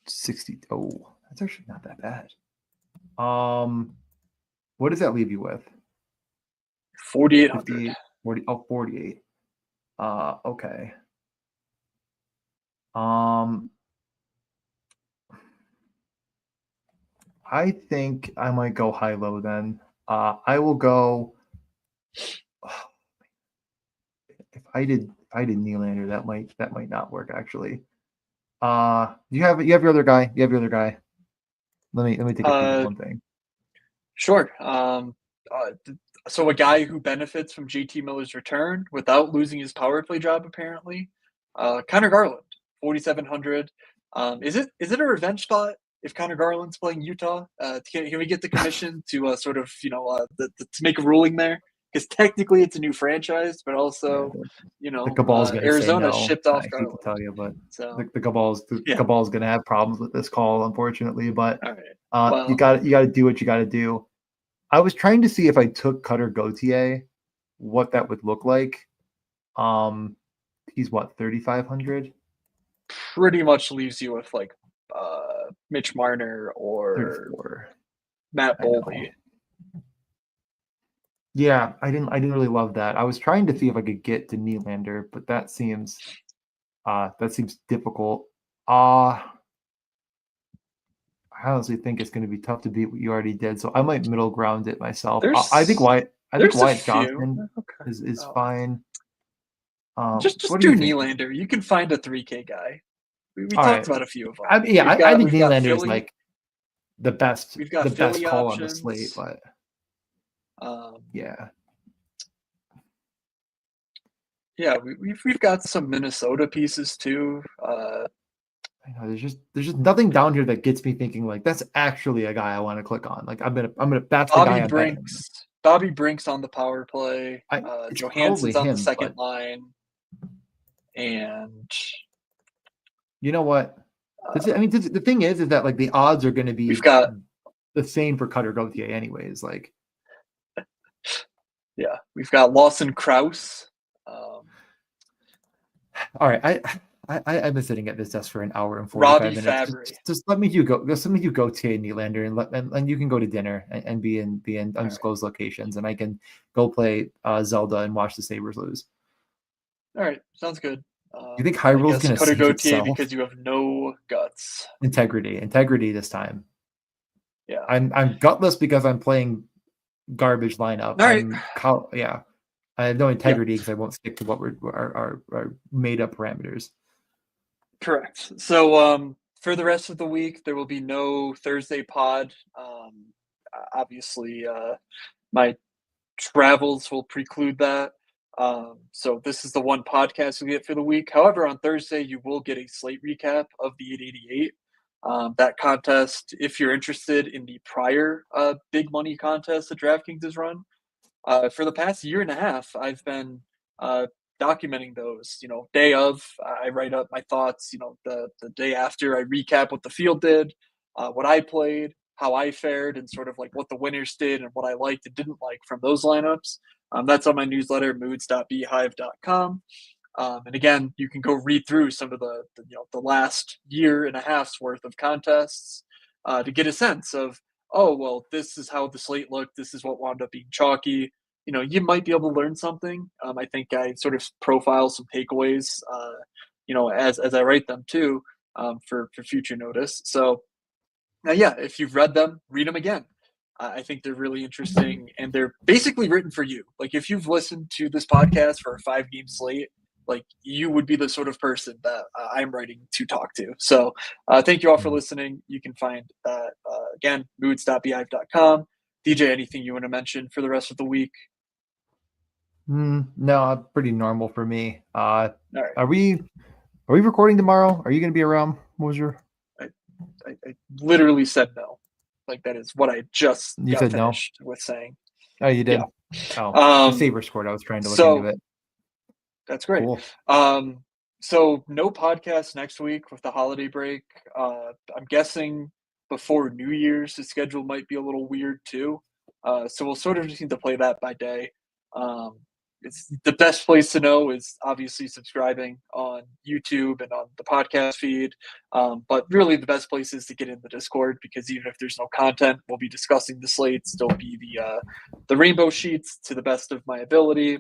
60. Oh, that's actually not that bad. What does that leave you with? 4,800. 58, 40, 48. Okay. I think I might go high-low then. I will go. If I did Nylander, that might not work actually. You have your other guy. You have your other guy. Let me take a peek at Uh, one thing. sure. So a guy who benefits from JT Miller's return without losing his power play job, apparently. Connor Garland, 4,700. Is it a revenge spot if Connor Garland's playing Utah? Can we get the commission to to make a ruling there? Because technically it's a new franchise, but Yeah, also, the Cabal's gonna say Arizona no. shipped off I hate to Garland. tell you, but So the yeah, Cabal's gonna have problems with this call, unfortunately. But all right. you Well, got to do what you got to do. I was trying to see if I took Cutter Gauthier, what that would look like. Um, he's what 3,500, pretty much leaves you with like Mitch Marner or 34. Matt I know. Boldy. Yeah, I didn't really love that. I was trying to see if I could get to Nylander, but that seems difficult. Uh I honestly think it's going to be tough to beat what you already did, so I might middle ground it myself. I think There's Wyatt I think there's a Wyatt few. Johnson Okay. is Oh. fine. Just What do you do think? Nylander. You can find a 3K guy. We All talked right. about a few of them. Yeah, I think We've got Nylander is Philly. like the best We've got the best Philly call on the slate, options. but Um, yeah. yeah, we've got some Minnesota pieces too. I know there's just nothing down here that gets me thinking like that's actually a guy I want to click on. Like I'm gonna that's the Bobby guy I'm betting on. Brinks. Bobby Brinks on the power play. It's probably Johansson's on the him, second but line, and you know what? uh, The thing is that like the odds are going to we've be got the same for Cutter Gauthier anyways. Like, we've got Lawson Krause. Um, all right, I've been sitting at this desk for an hour and 45 Robbie minutes. Fabry. Just let me you go. Just let me you go to Nylander and you can go to dinner and be in All right. undisclosed locations, and I can go play Zelda and watch the Sabres lose. All right, sounds good. You think And I Hyrule's guess going to Cutter save Gauthier itself? because you have no guts. Integrity this time. Yeah. I'm gutless because I'm playing garbage lineup. All right. Yeah. I have no Yeah, integrity because I won't stick to what our made up parameters. correct. So for the rest of the week, there will be no Thursday pod. Obviously, my travels will preclude that. So this is the one podcast we get for the week. However, on Thursday, you will get a slate recap of the 888. That contest, if you're interested in the prior big money contest that DraftKings has run, for the past year and a half, I've been uh, documenting those. Day of, I write up my thoughts. The day after, I recap what the field did, what I played, how I fared, and sort of like what the winners did and what I liked and didn't like from those lineups. That's on my newsletter, moods.beehive.com. And again, you can go read through some of the last year and a half's worth of contests to get a sense of, oh, well, this is how the slate looked. This is what wound up being chalky. You might be able to learn something. I think I sort of profile some takeaways, as I write them too, for future notice. So now, yeah, if you've read them, read them again. I think they're really interesting and they're basically written for you. Like if you've listened to this podcast for a 5-game slate, like you would be the sort of person that I'm writing to talk to. So thank you all for listening. You can find that again, moods.beehive.com. DJ, anything you want to mention for the rest of the week? No, pretty normal for me. All right. Are we recording tomorrow? Are you going to be around? What was your? I literally said no. Like that is what I just You got said no. finished with saying. Oh, you did. Yeah. Oh, the Sabres scored. I was trying to look into So it. that's great. Cool. So no podcast next week with the holiday break. I'm guessing before New Year's, the schedule might be a little weird too. So we'll sort of just need to play that by day. Um, it's the best place to know is obviously subscribing on YouTube and on the podcast feed. But really, the best place is to get in the Discord because even if there's no content, we'll be discussing the slates. There'll be the rainbow sheets to the best of my ability.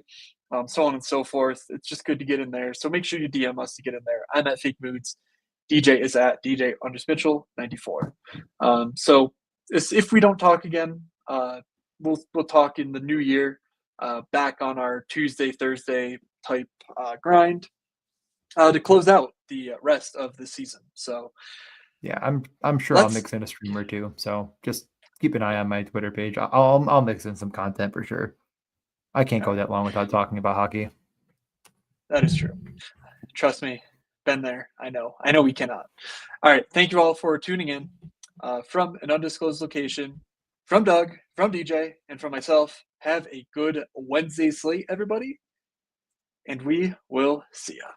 So on and so forth. It's just good to get in there. So make sure you DM us to get in there. I'm at Fake Moods. DJ is at DJ_Mitchell94. So if we don't talk again, we'll talk in the new year, back on our Tuesday, Thursday type grind to close out the rest of the season. So Yeah, I'm sure I'll let's mix in a stream or two. So just keep an eye on my Twitter page. I'll mix in some content for sure. I can't go that long without talking about hockey. That is true. Trust me, been there. I know we cannot. All right, thank you all for tuning in from an undisclosed location. From Doug, from DJ, and from myself, have a good Wednesday slate, everybody, and we will see ya.